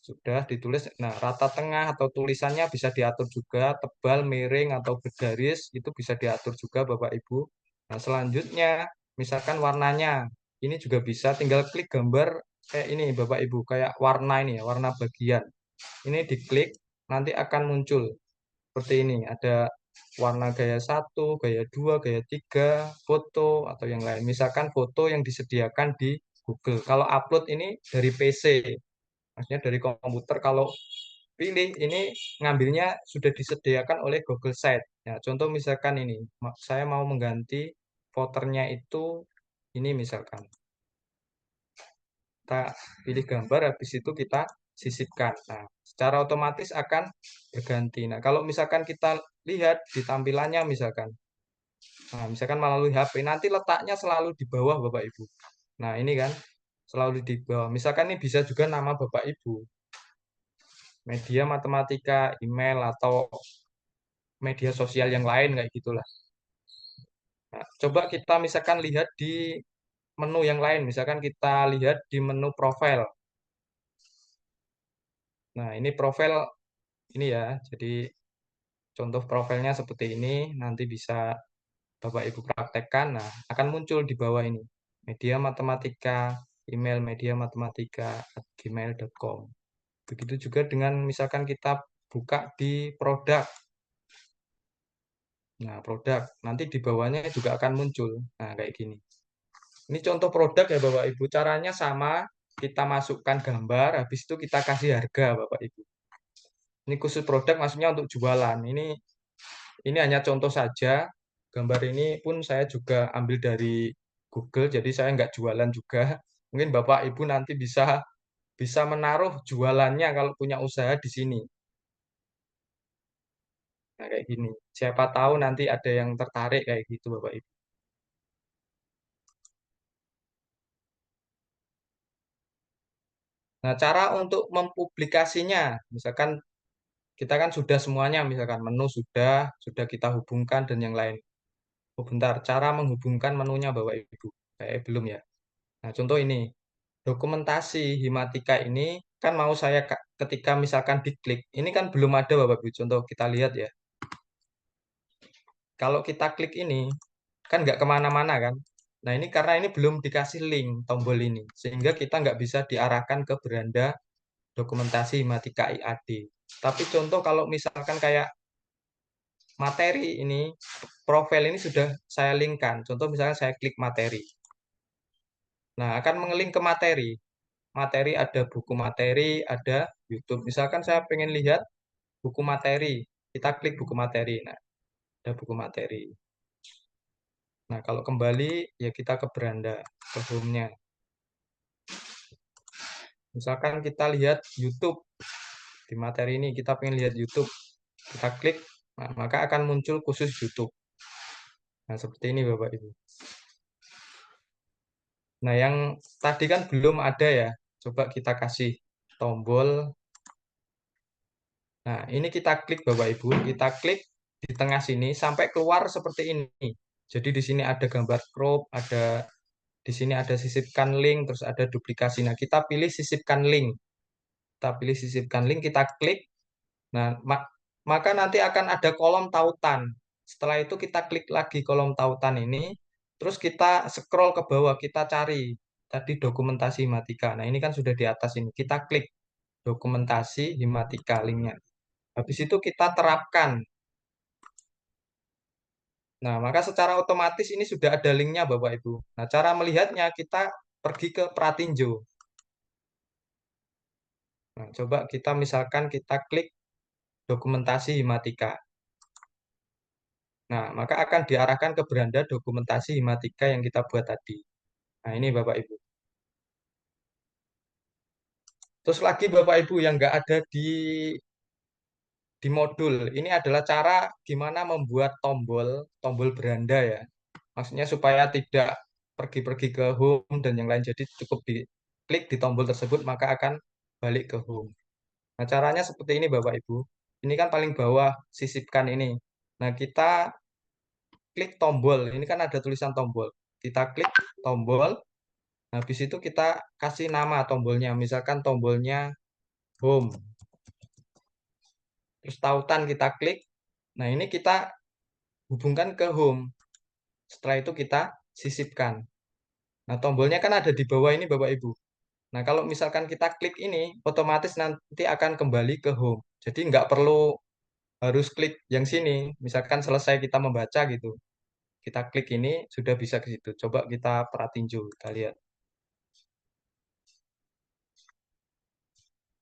Sudah ditulis, nah rata tengah atau tulisannya bisa diatur juga, tebal, miring, atau bergaris, itu bisa diatur juga Bapak Ibu. Nah, selanjutnya, misalkan warnanya, ini juga bisa, tinggal klik gambar kayak ini Bapak Ibu, kayak warna ini ya, warna bagian. Ini diklik, nanti akan muncul seperti ini. Ada warna gaya 1, gaya 2, gaya 3, foto, atau yang lain. Misalkan foto yang disediakan di Google. Kalau upload ini dari PC, maksudnya dari komputer. Kalau pilih ini ngambilnya sudah disediakan oleh Google Site. Ya, contoh misalkan ini, saya mau mengganti foldernya itu ini misalkan. Kita pilih gambar, habis itu kita sisipkan. Nah, secara otomatis akan berganti. Nah, kalau misalkan kita lihat di tampilannya misalkan, nah, misalkan melalui HP, nanti letaknya selalu di bawah Bapak Ibu. Nah, ini kan selalu di bawah. Misalkan ini bisa juga nama Bapak Ibu. Media matematika, email, atau media sosial yang lain kayak gitulah. Nah, coba kita misalkan lihat di menu yang lain. Misalkan kita lihat di menu profil. Nah, ini profil ini ya. Jadi contoh profilnya seperti ini. Nanti bisa Bapak Ibu praktekkan. Nah, akan muncul di bawah ini. Media matematika, email media matematika@gmail.com. Begitu juga dengan misalkan kita buka di produk. Nah, produk nanti di bawahnya juga akan muncul. Nah, kayak gini. Ini contoh produk ya Bapak Ibu. Caranya sama, kita masukkan gambar, habis itu kita kasih harga Bapak Ibu. Ini khusus produk maksudnya untuk jualan. Ini hanya contoh saja. Gambar ini pun saya juga ambil dari Google, jadi saya nggak jualan juga. Mungkin Bapak Ibu nanti bisa bisa menaruh jualannya kalau punya usaha di sini. Nah, kayak gini. Siapa tahu nanti ada yang tertarik kayak gitu, Bapak Ibu. Nah, cara untuk mempublikasinya, misalkan kita kan sudah semuanya, misalkan menu sudah kita hubungkan dan yang lain. Oh, bentar, cara menghubungkan menunya Bapak Ibu. Kayak belum ya. Nah, contoh ini, dokumentasi Himatika ini kan mau saya ketika misalkan diklik, ini kan belum ada Bapak Ibu. Contoh kita lihat ya. Kalau kita klik ini, kan nggak kemana-mana kan. Nah, ini karena ini belum dikasih link tombol ini, sehingga kita nggak bisa diarahkan ke beranda dokumentasi Himatika IAD. Tapi contoh kalau misalkan kayak materi ini, profil ini sudah saya linkkan. Contoh misalnya saya klik materi. Nah, akan mengeling ke materi. Materi ada buku materi, ada YouTube. Misalkan saya pengen lihat buku materi, kita klik buku materi. Nah, ada buku materi. Nah, kalau kembali ya kita ke beranda, ke home-nya. Misalkan kita lihat YouTube. Di materi ini kita pengen lihat YouTube. Kita klik, nah, maka akan muncul khusus YouTube. Nah, seperti ini Bapak Ibu. Nah, yang tadi kan belum ada ya. Coba kita kasih tombol. Nah, ini kita klik Bapak Ibu, kita klik di tengah sini sampai keluar seperti ini. Jadi di sini ada gambar crop, di sini ada sisipkan link, terus ada duplikasi. Nah, kita pilih sisipkan link. Kita pilih sisipkan link, kita klik. Nah, maka nanti akan ada kolom tautan. Setelah itu kita klik lagi kolom tautan ini, terus kita scroll ke bawah, kita cari tadi dokumentasi Himatika. Nah, ini kan sudah di atas ini. Kita klik dokumentasi Himatika linknya. Habis itu kita terapkan. Nah, maka secara otomatis ini sudah ada linknya Bapak Ibu. Nah, cara melihatnya kita pergi ke Pratinjo. Nah, coba kita misalkan kita klik dokumentasi Himatika. Nah, maka akan diarahkan ke beranda dokumentasi Himatika yang kita buat tadi. Nah, ini Bapak Ibu. Terus lagi Bapak Ibu yang nggak ada di modul, ini adalah cara gimana membuat tombol beranda ya. Maksudnya supaya tidak pergi-pergi ke home dan yang lain. Jadi cukup diklik di tombol tersebut maka akan balik ke home. Nah, caranya seperti ini Bapak Ibu. Ini kan paling bawah sisipkan ini. Nah, kita klik tombol. Ini kan ada tulisan tombol. Kita klik tombol. Habis itu kita kasih nama tombolnya. Misalkan tombolnya home. Terus tautan kita klik. Nah, ini kita hubungkan ke home. Setelah itu kita sisipkan. Nah, tombolnya kan ada di bawah ini Bapak Ibu. Nah, kalau misalkan kita klik ini, otomatis nanti akan kembali ke home. Jadi nggak perlu harus klik yang sini. Misalkan selesai kita membaca gitu. Kita klik ini, sudah bisa ke situ. Coba kita pratinjo, kita lihat.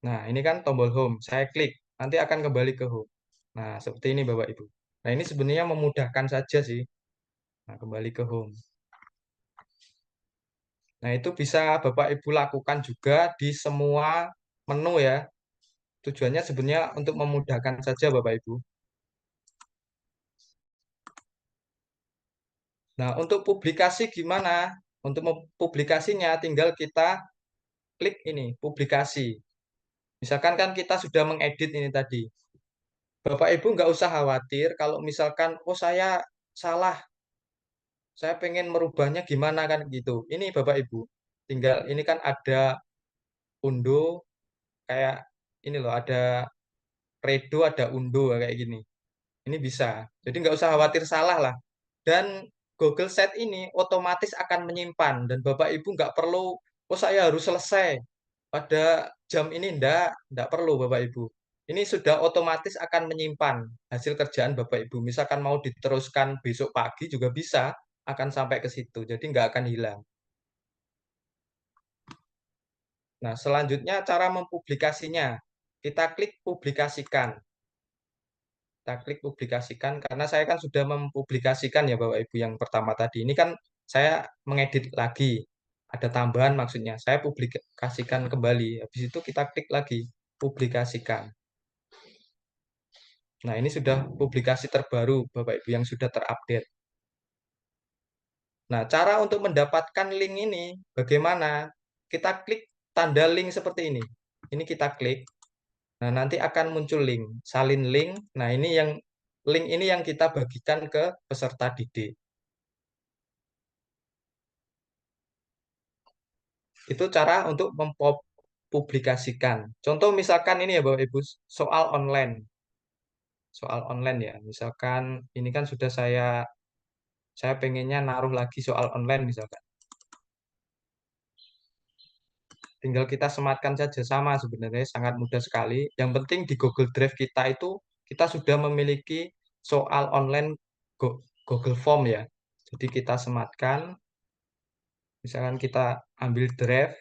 Nah, ini kan tombol home. Saya klik, nanti akan kembali ke home. Nah, seperti ini Bapak Ibu. Nah, ini sebenarnya memudahkan saja sih. Nah, kembali ke home. Nah, itu bisa Bapak Ibu lakukan juga di semua menu ya. Tujuannya sebenarnya untuk memudahkan saja Bapak Ibu. Nah, untuk publikasi gimana? Untuk publikasinya tinggal kita klik ini, publikasi. Misalkan kan kita sudah mengedit ini tadi. Bapak Ibu nggak usah khawatir kalau misalkan, oh saya salah, saya pengen merubahnya gimana kan gitu. Ini Bapak Ibu, tinggal ini kan ada undo, kayak ini loh, ada redo, ada undo kayak gini. Ini bisa. Jadi nggak usah khawatir salah lah. Dan Google Set ini otomatis akan menyimpan. Dan Bapak Ibu nggak perlu, oh saya harus selesai pada jam ini. Nggak perlu Bapak Ibu. Ini sudah otomatis akan menyimpan hasil kerjaan Bapak Ibu. Misalkan mau diteruskan besok pagi juga bisa, akan sampai ke situ. Jadi nggak akan hilang. Nah, selanjutnya cara mempublikasinya. Kita klik publikasikan. Kita klik publikasikan karena saya kan sudah mempublikasikan ya Bapak Ibu yang pertama tadi. Ini kan saya mengedit lagi. Ada tambahan maksudnya. Saya publikasikan kembali. Habis itu kita klik lagi publikasikan. Nah, ini sudah publikasi terbaru, Bapak Ibu, yang sudah terupdate. Nah, cara untuk mendapatkan link ini bagaimana? Kita klik tanda link seperti ini. Ini kita klik. Nah, nanti akan muncul link, salin link. Nah, ini yang link ini yang kita bagikan ke peserta didik. Itu cara untuk mempublikasikan. Contoh misalkan ini ya Bapak Ibu, soal online. Soal online ya. Misalkan ini kan sudah saya pengennya naruh lagi soal online misalkan. Tinggal kita sematkan saja, sama sebenarnya sangat mudah sekali. Yang penting di Google Drive kita itu kita sudah memiliki soal online Google Form ya. Jadi kita sematkan, misalkan kita ambil Drive,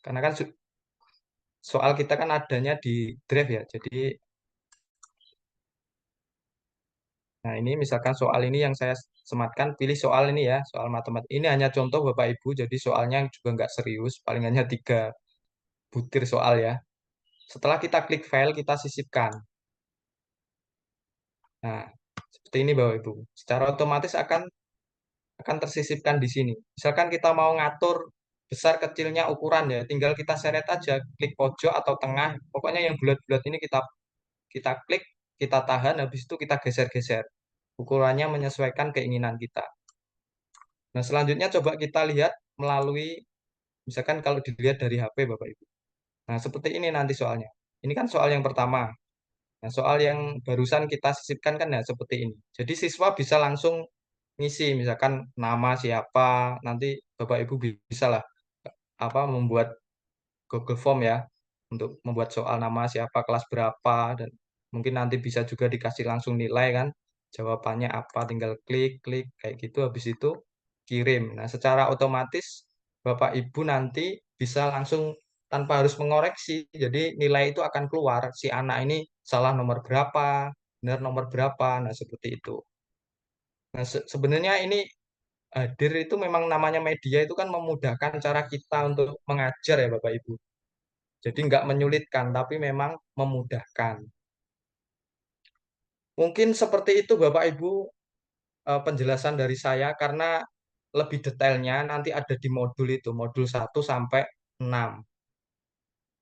karena kan soal kita kan adanya di Drive ya. Jadi nah ini misalkan soal ini yang saya sematkan, pilih soal ini ya, soal matematik. Ini hanya contoh Bapak Ibu, jadi soalnya juga nggak serius, paling hanya 3 butir soal ya. Setelah kita klik file, kita sisipkan. Nah, seperti ini Bapak Ibu. Secara otomatis akan tersisipkan di sini. Misalkan kita mau ngatur besar kecilnya ukuran ya, tinggal kita seret aja, klik pojok atau tengah. Pokoknya yang bulat-bulat ini kita klik, kita tahan, habis itu kita geser-geser. Ukurannya menyesuaikan keinginan kita. Nah, selanjutnya coba kita lihat melalui, misalkan kalau dilihat dari HP Bapak Ibu. Nah, seperti ini nanti soalnya. Ini kan soal yang pertama. Nah, soal yang barusan kita sisipkan kan ya seperti ini. Jadi siswa bisa langsung ngisi, misalkan nama siapa, nanti Bapak Ibu bisa lah membuat Google Form ya untuk membuat soal nama siapa, kelas berapa, dan mungkin nanti bisa juga dikasih langsung nilai kan, jawabannya apa, tinggal klik klik kayak gitu, habis itu kirim. Nah, secara otomatis Bapak Ibu nanti bisa langsung tanpa harus mengoreksi, jadi nilai itu akan keluar si anak ini salah nomor berapa, benar nomor berapa. Nah, seperti itu. Nah, sebenarnya ini hadir itu memang namanya media itu kan memudahkan cara kita untuk mengajar ya Bapak Ibu. Jadi nggak menyulitkan, tapi memang memudahkan. Mungkin seperti itu Bapak Ibu, penjelasan dari saya, karena lebih detailnya nanti ada di modul itu, modul 1 sampai 6.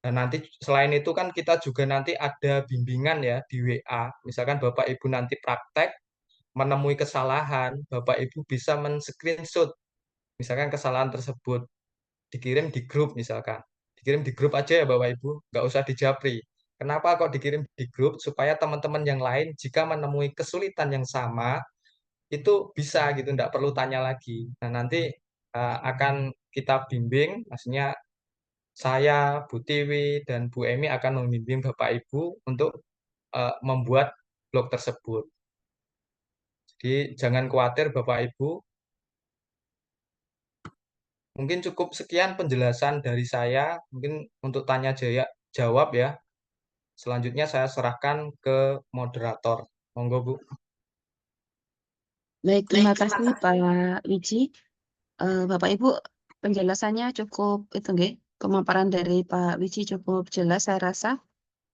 Dan nanti selain itu kan kita juga nanti ada bimbingan ya di WA. Misalkan Bapak Ibu nanti praktek, menemui kesalahan, Bapak Ibu bisa men-screenshot misalkan kesalahan tersebut, dikirim di grup misalkan. Dikirim di grup aja ya Bapak Ibu, nggak usah di Japri. Kenapa kok dikirim di grup? Supaya teman-teman yang lain jika menemui kesulitan yang sama, itu bisa gitu, nggak perlu tanya lagi. Nah, nanti akan kita bimbing, maksudnya saya, Bu Tiwi, dan Bu Emi akan membimbing Bapak Ibu untuk membuat blog tersebut. Jadi jangan khawatir Bapak Ibu, mungkin cukup sekian penjelasan dari saya, mungkin untuk tanya jawab ya. Selanjutnya saya serahkan ke moderator. Monggo, Bu. Baik, terima kasih Pak Wiji. Bapak Ibu, penjelasannya cukup itu nggih. Pemaparan dari Pak Wiji cukup jelas saya rasa.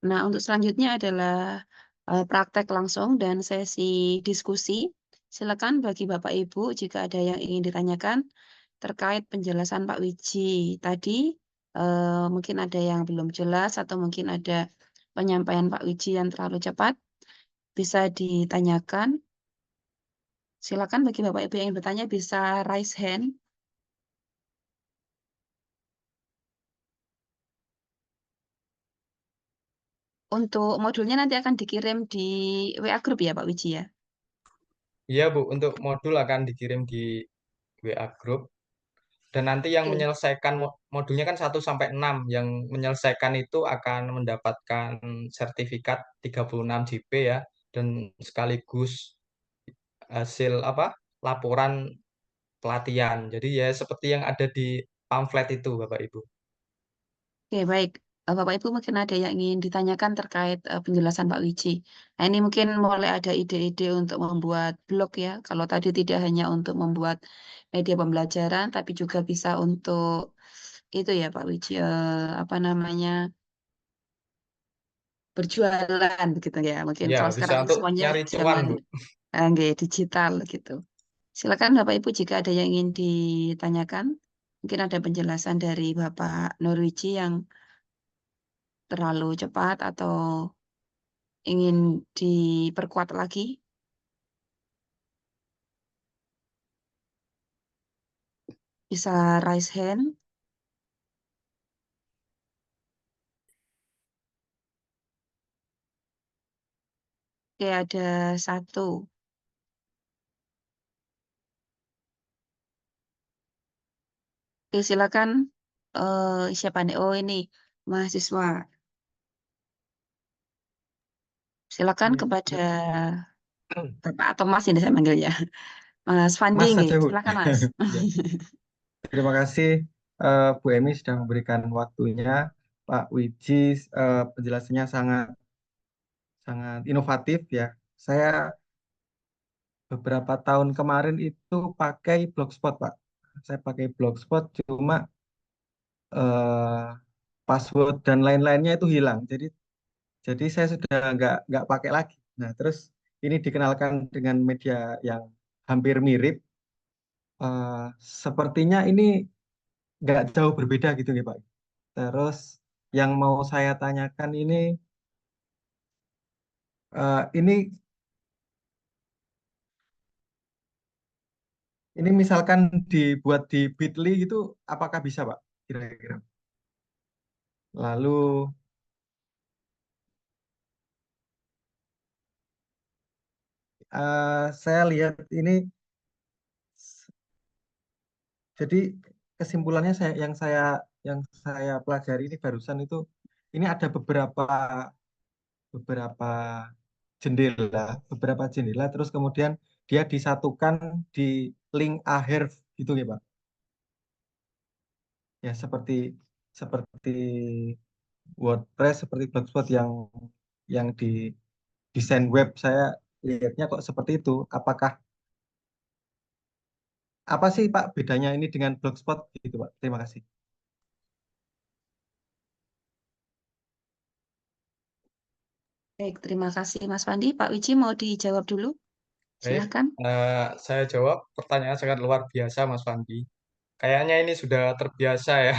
Nah, untuk selanjutnya adalah praktek langsung dan sesi diskusi. Silakan bagi Bapak Ibu jika ada yang ingin ditanyakan terkait penjelasan Pak Wiji tadi, mungkin ada yang belum jelas atau mungkin ada penyampaian Pak Wiji yang terlalu cepat, bisa ditanyakan. Silakan bagi Bapak Ibu yang ingin bertanya bisa raise hand. Untuk modulnya nanti akan dikirim di WA Group ya Pak Wiji ya? Iya, Bu, untuk modul akan dikirim di WA Group. Dan nanti yang Oke. menyelesaikan modulnya kan 1 sampai 6. Yang menyelesaikan itu akan mendapatkan sertifikat 36 JP ya. Dan sekaligus hasil laporan pelatihan. Jadi ya seperti yang ada di pamflet itu, Bapak Ibu. Oke, baik. Bapak Ibu mungkin ada yang ingin ditanyakan terkait penjelasan Pak Wiji. Nah, ini mungkin mulai ada ide-ide untuk membuat blog ya. Kalau tadi tidak hanya untuk membuat media pembelajaran, tapi juga bisa untuk itu ya Pak Wiji, apa namanya, berjualan begitu ya. Mungkin Ya, kalau bisa sekarang kan untuk semuanya nyari cuan, zaman Bu. nggak, digital gitu. Silakan Bapak Ibu jika ada yang ingin ditanyakan. Mungkin ada penjelasan dari Bapak Norwiji yang terlalu cepat atau ingin diperkuat lagi. Bisa raise hand. Oke, ada satu. Oke, silakan. Siapa nih? Oh, ini mahasiswa. Silakan Iya, kepada Bapak atau Mas ini saya manggilnya. Mas Fandi, Mas nggih. saja, Bu. Silakan Mas. Ya. Terima kasih Bu Emi sudah memberikan waktunya. Pak Wiji, penjelasannya sangat sangat inovatif ya. Saya beberapa tahun kemarin itu pakai Blogspot, Pak. Saya pakai Blogspot cuma eh, password dan lain-lainnya itu hilang. Jadi saya sudah nggak pakai lagi. Nah, terus ini dikenalkan dengan media yang hampir mirip. Eh, Sepertinya ini nggak jauh berbeda gitu ya Pak. Terus yang mau saya tanyakan ini misalkan dibuat di Bitly gitu, apakah bisa Pak? Kira-kira. Lalu saya lihat ini, jadi kesimpulannya yang saya pelajari ini barusan itu, ini ada beberapa beberapa jendela, terus kemudian dia disatukan di link akhir gitu ya Pak. Ya seperti WordPress, seperti Blogspot yang di desain web saya lihatnya kok seperti itu. Apa sih Pak bedanya ini dengan Blogspot gitu Pak? Terima kasih. Baik, terima kasih Mas Fandi. Pak Wiji mau dijawab dulu? Baik, Silakan. saya jawab pertanyaan sangat luar biasa, Mas Fandi. Kayaknya ini sudah terbiasa ya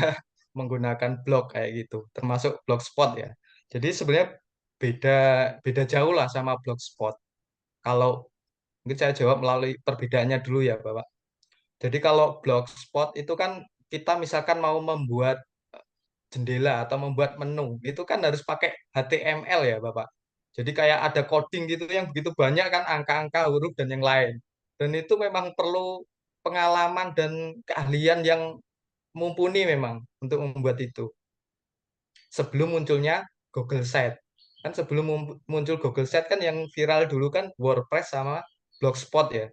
menggunakan blog kayak gitu, termasuk Blogspot ya. Jadi sebenarnya beda beda jauh lah sama Blogspot. Kalau mungkin saya jawab melalui perbedaannya dulu ya, Bapak. Jadi kalau Blogspot itu kan kita misalkan mau membuat jendela atau membuat menu, itu kan harus pakai HTML ya, Bapak. Jadi kayak ada coding gitu yang begitu banyak kan angka-angka, huruf dan yang lain. Dan itu memang perlu pengalaman dan keahlian yang mumpuni memang untuk membuat itu. Sebelum munculnya Google Site. Kan sebelum muncul Google Site kan yang viral dulu kan WordPress sama Blogspot ya.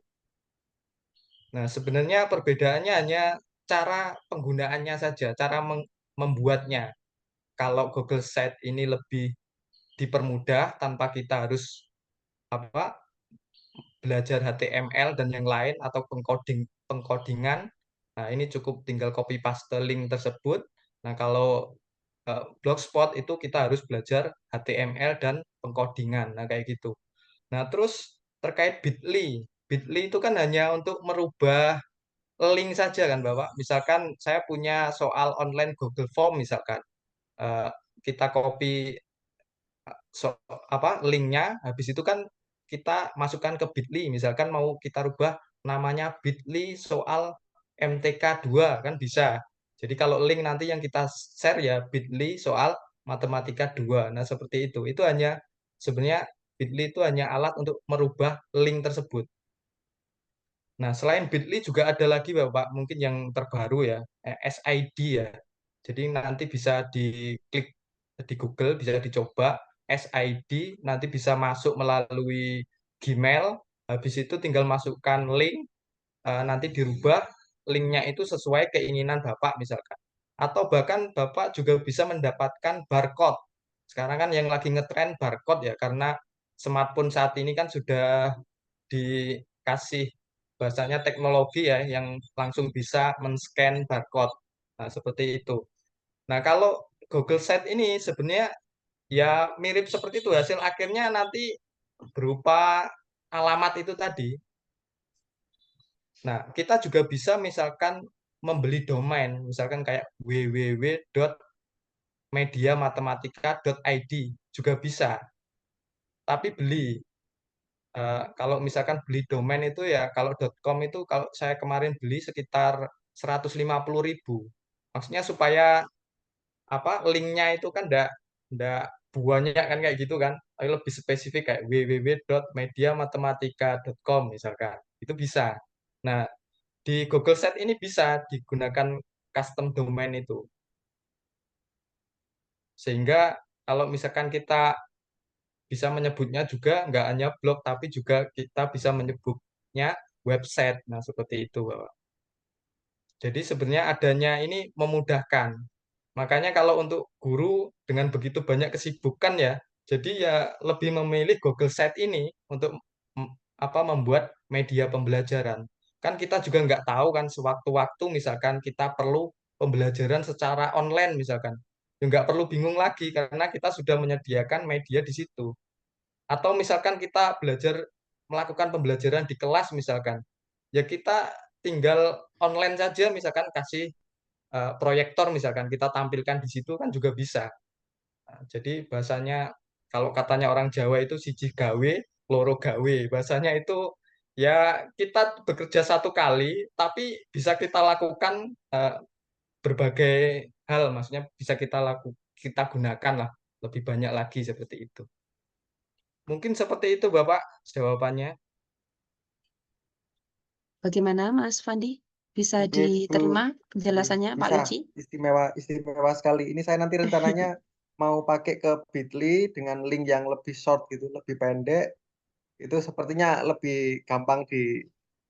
Nah, sebenarnya perbedaannya hanya cara penggunaannya saja, cara membuatnya. Kalau Google Site ini lebih dipermudah tanpa kita harus apa belajar HTML dan yang lain atau pengkodingan. Nah, ini cukup tinggal copy paste link tersebut. Nah, kalau Blogspot itu kita harus belajar HTML dan pengkodingan. Nah, kayak gitu. Nah, terus terkait Bitly. Bitly itu kan hanya untuk merubah link saja kan, Bapak. Misalkan saya punya soal online Google Form misalkan. Eh, kita copy linknya, habis itu kan kita masukkan ke Bitly, misalkan mau kita rubah namanya Bitly soal MTK 2 kan bisa. Jadi kalau link nanti yang kita share ya Bitly soal Matematika 2. Nah, seperti itu. Itu hanya sebenarnya Bitly itu hanya alat untuk merubah link tersebut. Nah, selain Bitly juga ada lagi Bapak, mungkin yang terbaru ya, SID ya. Jadi nanti bisa diklik di Google, bisa dicoba SID, nanti bisa masuk melalui Gmail, habis itu tinggal masukkan link, nanti dirubah linknya itu sesuai keinginan Bapak misalkan. Atau bahkan Bapak juga bisa mendapatkan barcode. Sekarang kan yang lagi ngetren barcode ya, karena smartphone saat ini kan sudah dikasih bahasanya teknologi ya yang langsung bisa men-scan barcode. Nah, seperti itu. Nah, kalau Google Site ini sebenarnya ya mirip seperti itu, hasil akhirnya nanti berupa alamat itu tadi. Nah, kita juga bisa misalkan membeli domain, misalkan kayak www.mediamatematika.id juga bisa, tapi beli. Kalau misalkan beli domain itu ya, kalau .com itu kalau saya kemarin beli sekitar 150.000. Maksudnya supaya apa linknya itu kan ndak banyak kan kayak gitu kan, tapi lebih spesifik kayak www.mediamatematika.com misalkan, itu bisa. Nah, di Google Set ini bisa digunakan custom domain itu. Sehingga kalau misalkan kita bisa menyebutnya juga nggak hanya blog, tapi juga kita bisa menyebutnya website. Nah, seperti itu, Bapak. Jadi sebenarnya adanya ini memudahkan. Makanya kalau untuk guru dengan begitu banyak kesibukan ya, jadi ya lebih memilih Google Site ini untuk membuat media pembelajaran. Kan kita juga nggak tahu kan sewaktu-waktu misalkan kita perlu pembelajaran secara online misalkan. Ya nggak perlu bingung lagi karena kita sudah menyediakan media di situ. Atau misalkan kita melakukan pembelajaran di kelas misalkan, ya kita tinggal online saja misalkan kasih proyektor misalkan kita tampilkan di situ kan juga bisa. Nah, jadi bahasanya kalau katanya orang Jawa itu siji gawe, loro gawe. Bahasanya itu ya kita bekerja satu kali, tapi bisa kita lakukan berbagai hal, maksudnya bisa kita gunakan lah lebih banyak lagi seperti itu. Mungkin seperti itu Bapak jawabannya. Bagaimana Mas Fandi? Bisa Itu diterima penjelasannya Pak bisa Wiji? istimewa sekali. Ini saya nanti rencananya mau pakai ke Bitly dengan link yang lebih short gitu, lebih pendek. Itu sepertinya lebih gampang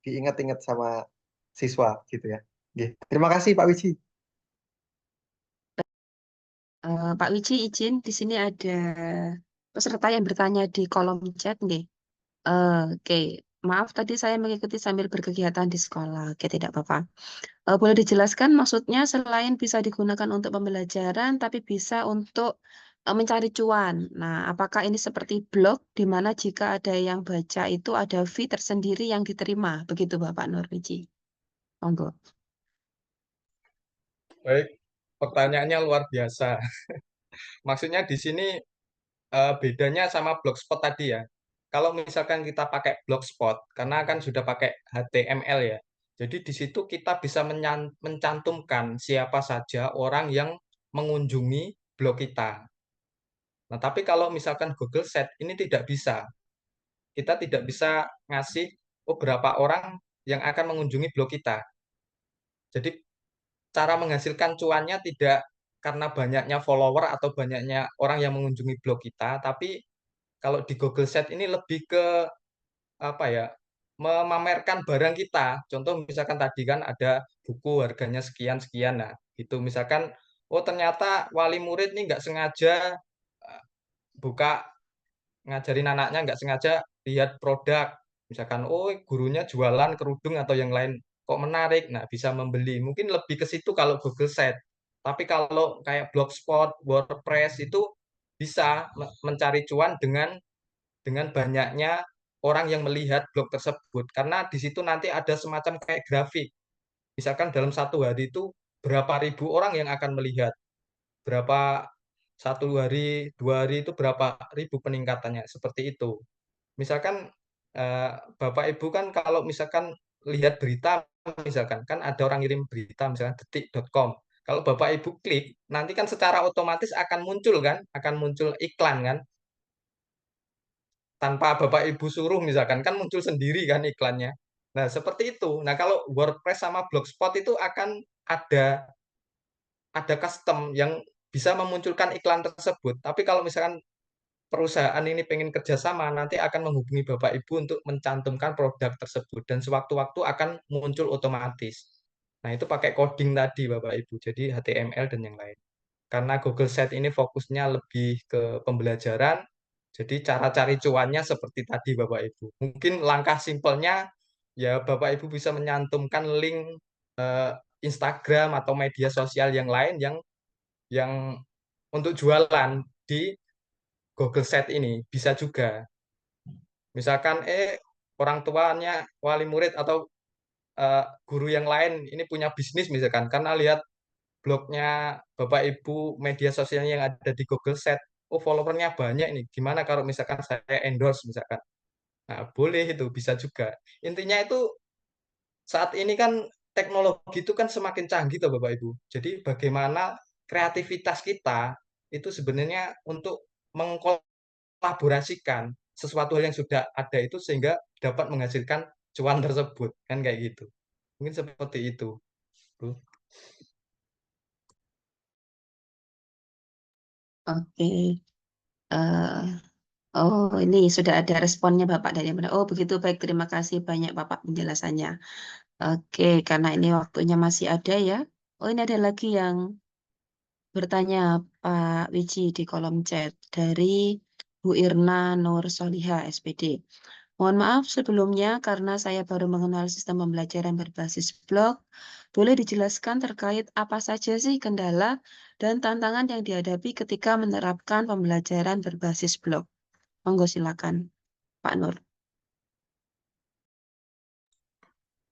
diingat-ingat sama siswa gitu ya. Oke. Terima kasih Pak Wiji. Pak Wiji izin, di sini ada peserta yang bertanya di kolom chat nih. Oke, maaf tadi saya mengikuti sambil berkegiatan di sekolah. Oke, tidak apa-apa. Boleh dijelaskan maksudnya selain bisa digunakan untuk pembelajaran, tapi bisa untuk mencari cuan. Nah, apakah ini seperti blog, di mana jika ada yang baca itu ada fee tersendiri yang diterima? Begitu Bapak Nurwiji. Monggo. Baik, pertanyaannya luar biasa. Maksudnya di sini bedanya sama Blogspot tadi ya. Kalau misalkan kita pakai Blogspot, karena kan sudah pakai HTML ya. Jadi di situ kita bisa mencantumkan siapa saja orang yang mengunjungi blog kita. Nah, tapi kalau misalkan Google Set ini tidak bisa. Kita tidak bisa ngasih berapa orang yang akan mengunjungi blog kita. Jadi cara menghasilkan cuannya tidak karena banyaknya follower atau banyaknya orang yang mengunjungi blog kita, tapi kalau di Google Set ini lebih ke apa ya, memamerkan barang kita. Contoh misalkan tadi kan ada buku harganya sekian sekian, nah itu misalkan oh ternyata wali murid nih nggak sengaja eh, buka ngajarin anaknya nggak sengaja lihat produk, misalkan oh gurunya jualan kerudung atau yang lain kok menarik, nah bisa membeli, mungkin lebih ke situ kalau Google Set. Tapi kalau kayak Blogspot, WordPress itu bisa mencari cuan dengan banyaknya orang yang melihat blog tersebut, karena di situ nanti ada semacam kayak grafik, misalkan dalam satu hari itu berapa ribu orang yang akan melihat, berapa satu hari, 2 hari itu berapa ribu peningkatannya, seperti itu. Misalkan eh, Bapak Ibu kan kalau misalkan lihat berita, misalkan kan ada orang ngirim berita, misalkan detik.com. Kalau Bapak Ibu klik, nanti kan secara otomatis akan muncul kan, akan muncul iklan kan, tanpa Bapak Ibu suruh misalkan kan muncul sendiri kan iklannya. Nah, seperti itu. Nah, kalau WordPress sama Blogspot itu akan ada custom yang bisa memunculkan iklan tersebut. Tapi kalau misalkan perusahaan ini pengen kerjasama, nanti akan menghubungi Bapak Ibu untuk mencantumkan produk tersebut dan sewaktu-waktu akan muncul otomatis. Nah, itu pakai coding tadi Bapak Ibu, jadi HTML dan yang lain. Karena Google Set ini fokusnya lebih ke pembelajaran, jadi cara cari cuannya seperti tadi Bapak Ibu. Mungkin langkah simpelnya ya Bapak Ibu bisa menyantumkan link eh, Instagram atau media sosial yang lain yang untuk jualan di Google Set ini bisa juga. Misalkan orang tuanya, wali murid atau guru yang lain ini punya bisnis misalkan karena lihat blognya Bapak Ibu media sosialnya yang ada di Google Set, oh followernya banyak nih. Gimana kalau misalkan saya endorse misalkan? Nah, boleh itu bisa juga. Intinya itu saat ini kan teknologi itu kan semakin canggih tuh Bapak Ibu. Jadi bagaimana kreativitas kita itu sebenarnya untuk mengkolaborasikan sesuatu hal yang sudah ada itu sehingga dapat menghasilkan cuan tersebut kan kayak gitu. Mungkin seperti itu, Bu. Oke. Eh, oh, ini sudah ada responnya Bapak dari mana? Oh, begitu baik. Terima kasih banyak Bapak penjelasannya. Oke, karena ini waktunya masih ada ya. Oh, ini ada lagi yang bertanya Pak Wiji di kolom chat dari Bu Irna Nur Soliha SPD. Mohon maaf sebelumnya karena saya baru mengenal sistem pembelajaran berbasis blog. Boleh dijelaskan terkait apa saja sih kendala dan tantangan yang dihadapi ketika menerapkan pembelajaran berbasis blog? Monggo silakan, Pak Nur.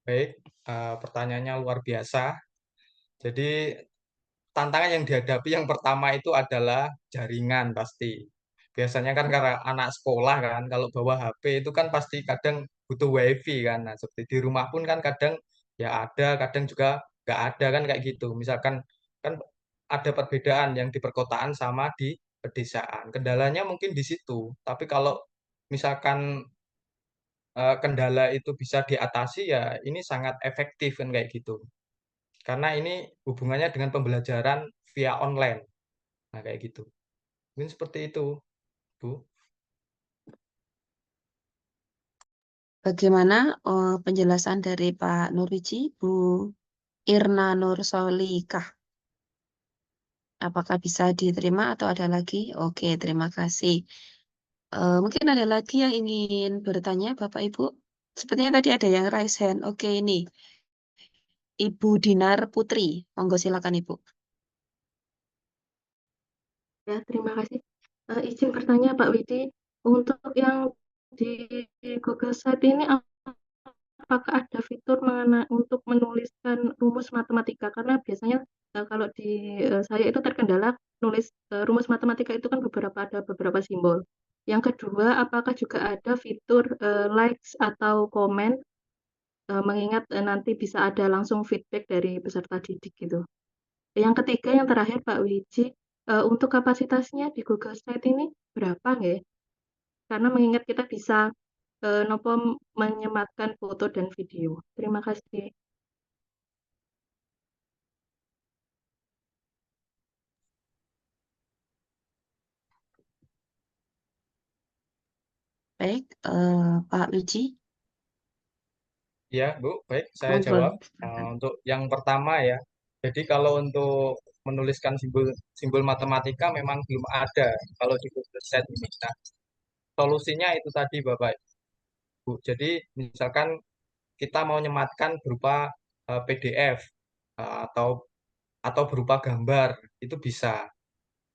Baik, pertanyaannya luar biasa. Jadi tantangan yang dihadapi yang pertama itu adalah jaringan pasti. Biasanya kan karena anak sekolah kan, kalau bawa HP itu kan pasti kadang butuh WiFi kan. Nah, seperti di rumah pun kan kadang ya ada, kadang juga nggak ada kan kayak gitu. Misalkan kan ada perbedaan yang di perkotaan sama di pedesaan. Kendalanya mungkin di situ. Tapi kalau misalkan kendala itu bisa diatasi ya ini sangat efektif kan kayak gitu. Karena ini hubungannya dengan pembelajaran via online. Nah, kayak gitu. Mungkin seperti itu, Bu. Bagaimana penjelasan dari Pak Nurwiji, Bu Irna Nur Solikah? Apakah bisa diterima atau ada lagi? Oke, terima kasih. Mungkin ada lagi yang ingin bertanya, Bapak Ibu. Sepertinya tadi ada yang raise hand. Oke, ini Ibu Dinar Putri. Monggo silakan Ibu. Ya, terima kasih. Izin bertanya Pak Widi, untuk yang di Google Site ini apakah ada fitur untuk menuliskan rumus matematika? Karena biasanya kalau di saya itu terkendala nulis rumus matematika itu kan ada beberapa simbol. Yang kedua, apakah juga ada fitur likes atau komen mengingat nanti bisa ada langsung feedback dari peserta didik gitu. Yang ketiga, yang terakhir Pak Wiji, untuk kapasitasnya di Google Site ini berapa nggih? Karena mengingat kita bisa nopo menyematkan foto dan video. Terima kasih. Baik, Pak Wiji, Ya, Bu. Baik, saya monggo. jawab. Untuk yang pertama ya. Jadi kalau untuk menuliskan simbol simbol matematika memang belum ada kalau di Google Set ini. Nah, solusinya itu tadi Bapak Ibu. Jadi misalkan kita mau nyematkan berupa PDF atau berupa gambar, itu bisa.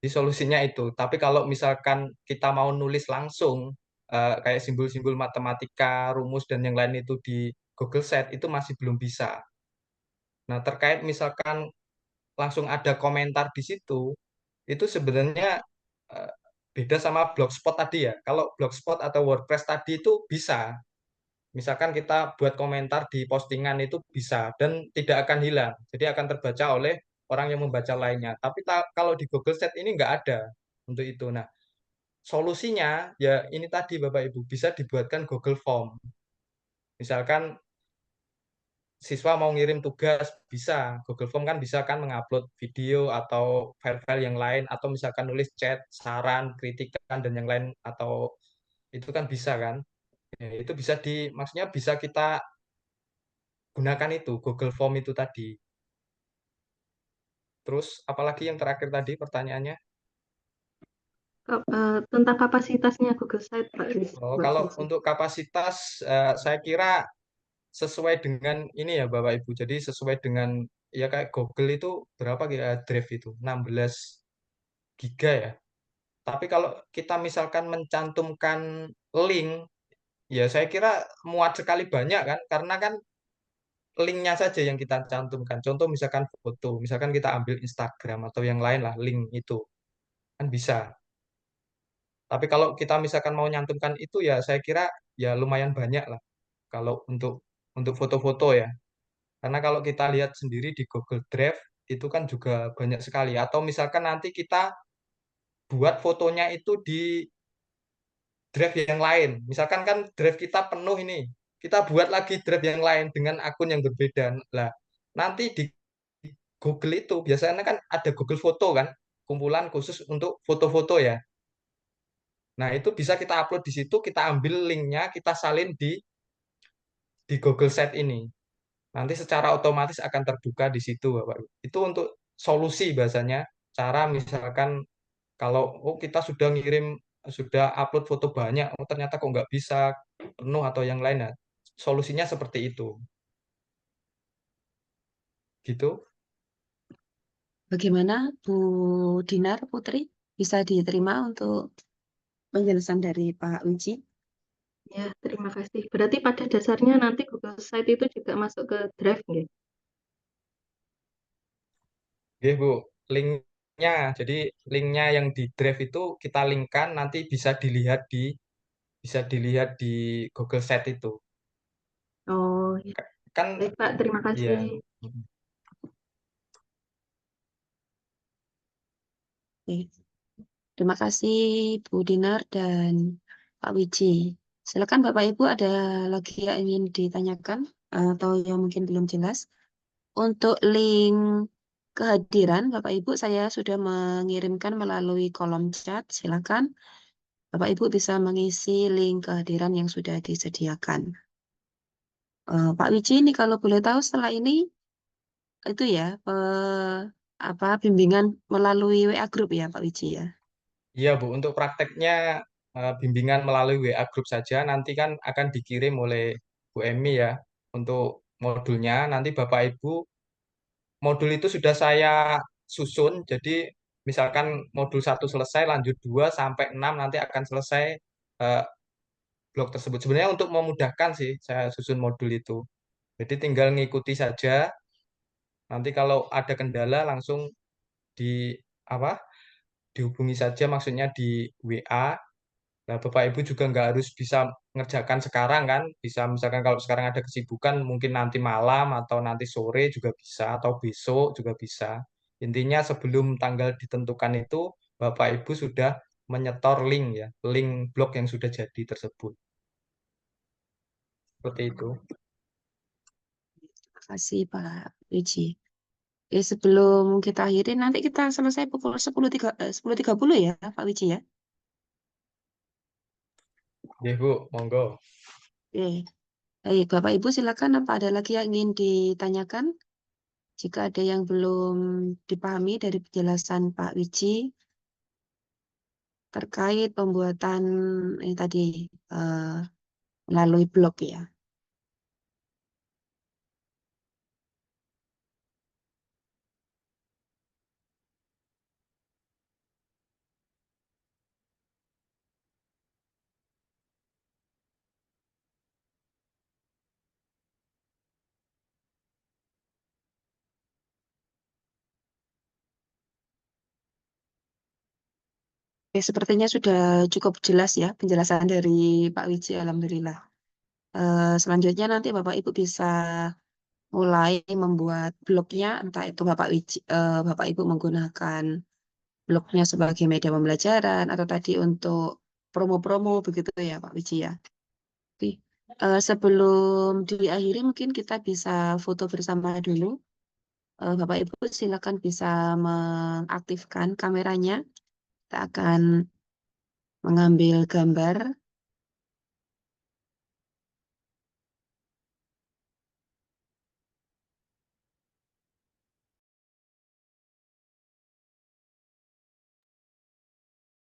Di solusinya itu. Tapi kalau misalkan kita mau nulis langsung kayak simbol-simbol matematika, rumus dan yang lain itu di Google Set itu masih belum bisa. Nah, terkait misalkan langsung ada komentar di situ, itu sebenarnya eh, beda sama Blogspot tadi ya. Kalau Blogspot atau WordPress tadi itu bisa. Misalkan kita buat komentar di postingan itu bisa dan tidak akan hilang. Jadi akan terbaca oleh orang yang membaca lainnya. Tapi kalau di Google Set ini nggak ada untuk itu. Nah, solusinya ya ini tadi Bapak Ibu bisa dibuatkan Google Form. Misalkan siswa mau ngirim tugas bisa Google Form kan bisa kan mengupload video atau file-file yang lain atau misalkan nulis chat, saran, kritikan dan yang lain atau itu kan bisa kan. Ya, itu bisa maksudnya bisa kita gunakan itu Google Form itu tadi. Terus apalagi yang terakhir tadi pertanyaannya? Tentang kapasitasnya Google Site, Pak Oh, Mbak kalau Wiji. untuk kapasitas saya kira sesuai dengan ini ya Bapak Ibu. Jadi sesuai dengan ya kayak Google itu berapa ya drive itu? 16 giga ya. Tapi kalau kita misalkan mencantumkan link, ya saya kira muat sekali banyak kan, karena kan linknya saja yang kita cantumkan. Contoh misalkan foto, misalkan kita ambil Instagram atau yang lain lah, link itu kan bisa. Tapi kalau kita misalkan mau nyantumkan itu ya saya kira ya lumayan banyak lah kalau untuk foto-foto ya. Karena kalau kita lihat sendiri di Google Drive itu kan juga banyak sekali. Atau misalkan nanti kita buat fotonya itu di drive yang lain. Misalkan kan drive kita penuh ini, kita buat lagi drive yang lain dengan akun yang berbeda. Lah, nanti di Google itu biasanya kan ada Google Foto kan, kumpulan khusus untuk foto-foto ya. Nah, itu bisa kita upload di situ, kita ambil linknya, kita salin di Google Set ini. Nanti secara otomatis akan terbuka di situ, Bapak. Itu untuk solusi bahasanya. Cara misalkan kalau oh kita sudah ngirim, sudah upload foto banyak, oh ternyata kok nggak bisa penuh atau yang lain. Nah, solusinya seperti itu. Gitu. Bagaimana Bu Dinar Putri? Bisa diterima untuk penjelasan dari Pak Wiji? Ya, terima kasih. Berarti pada dasarnya nanti Google Site itu juga masuk ke Drive, nggih? Oke, Bu. Linknya, jadi linknya yang di Drive itu kita linkkan nanti bisa dilihat di Google Set itu. Oh, ya. Kan Baik, Pak. Terima iya. kasih. Oke. Terima kasih Bu Dinar dan Pak Wiji. Silakan Bapak Ibu, ada lagi yang ingin ditanyakan atau yang mungkin belum jelas. Untuk link kehadiran Bapak Ibu saya sudah mengirimkan melalui kolom chat. Silakan Bapak Ibu bisa mengisi link kehadiran yang sudah disediakan. Pak Wiji, ini kalau boleh tahu setelah ini itu ya apa bimbingan melalui WA Group ya Pak Wiji ya. Iya, Bu, untuk prakteknya bimbingan melalui WA Group saja nanti kan akan dikirim oleh Bu Emi ya untuk modulnya. Nanti Bapak Ibu modul itu sudah saya susun. Jadi misalkan modul 1 selesai, lanjut 2 sampai 6 nanti akan selesai eh, blok tersebut. Sebenarnya untuk memudahkan sih saya susun modul itu. Jadi tinggal ngikuti saja. Nanti kalau ada kendala langsung di apa? Dihubungi saja maksudnya di WA. Nah, Bapak Ibu juga nggak harus bisa ngerjakan sekarang kan, bisa misalkan kalau sekarang ada kesibukan mungkin nanti malam atau nanti sore juga bisa, atau besok juga bisa. Intinya sebelum tanggal ditentukan itu, Bapak Ibu sudah menyetor link ya, link blog yang sudah jadi tersebut. Seperti itu. Terima kasih Pak Wiji. Oke, sebelum kita akhiri, nanti kita selesai pukul 10.30 ya, Pak Wiji ya. Oke, Bu, monggo. Oke, baik, Bapak Ibu silakan apa ada lagi yang ingin ditanyakan? Jika ada yang belum dipahami dari penjelasan Pak Wiji terkait pembuatan ini tadi eh, melalui blog ya. Oke, sepertinya sudah cukup jelas ya penjelasan dari Pak Wiji, Alhamdulillah. Selanjutnya nanti Bapak Ibu bisa mulai membuat blognya, entah itu Bapak Ibu menggunakan blognya sebagai media pembelajaran atau tadi untuk promo-promo begitu ya Pak Wiji ya. Oke. Sebelum diakhiri mungkin kita bisa foto bersama dulu. Bapak Ibu silakan bisa mengaktifkan kameranya. Kita akan mengambil gambar.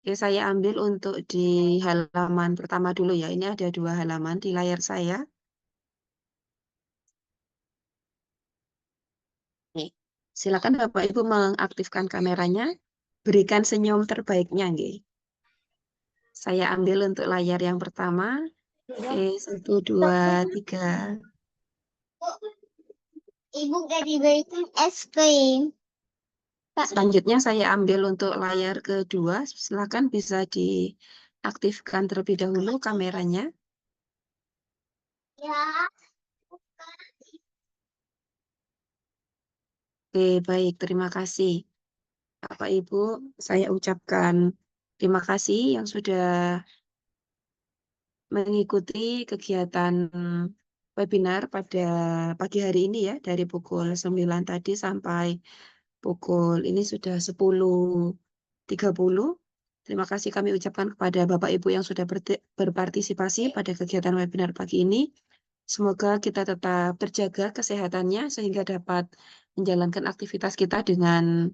Oke, saya ambil untuk di halaman pertama dulu ya. Ini ada 2 halaman di layar saya. Nih, silakan Bapak Ibu mengaktifkan kameranya, berikan senyum terbaiknya, nggih. Saya ambil untuk layar yang pertama. Oke, 1, 2, 3. Ibu gak diberikan es krim. Selanjutnya saya ambil untuk layar kedua. Silakan bisa diaktifkan terlebih dahulu kameranya. Ya. Oke, baik. Terima kasih. Bapak Ibu, saya ucapkan terima kasih yang sudah mengikuti kegiatan webinar pada pagi hari ini ya, dari pukul 9 tadi sampai pukul ini sudah 10.30. Terima kasih kami ucapkan kepada Bapak Ibu yang sudah berpartisipasi pada kegiatan webinar pagi ini. Semoga kita tetap terjaga kesehatannya sehingga dapat menjalankan aktivitas kita dengan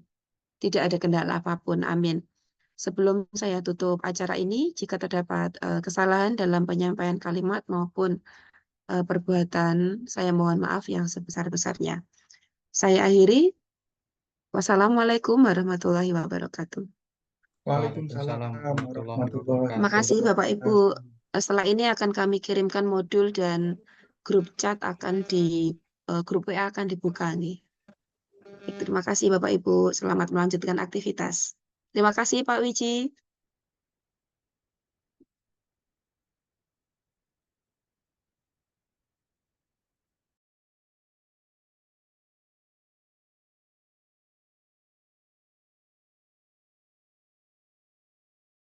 tidak ada kendala apapun. Amin. Sebelum saya tutup acara ini, jika terdapat kesalahan dalam penyampaian kalimat maupun perbuatan, saya mohon maaf yang sebesar-besarnya. Saya akhiri. Wassalamualaikum warahmatullahi wabarakatuh. Waalaikumsalam warahmatullahi Terima kasih Bapak Ibu. wabarakatuh. Setelah ini akan kami kirimkan modul dan grup chat akan grup WA akan dibuka nih. Terima kasih Bapak Ibu. Selamat melanjutkan aktivitas. Terima kasih Pak Wiji.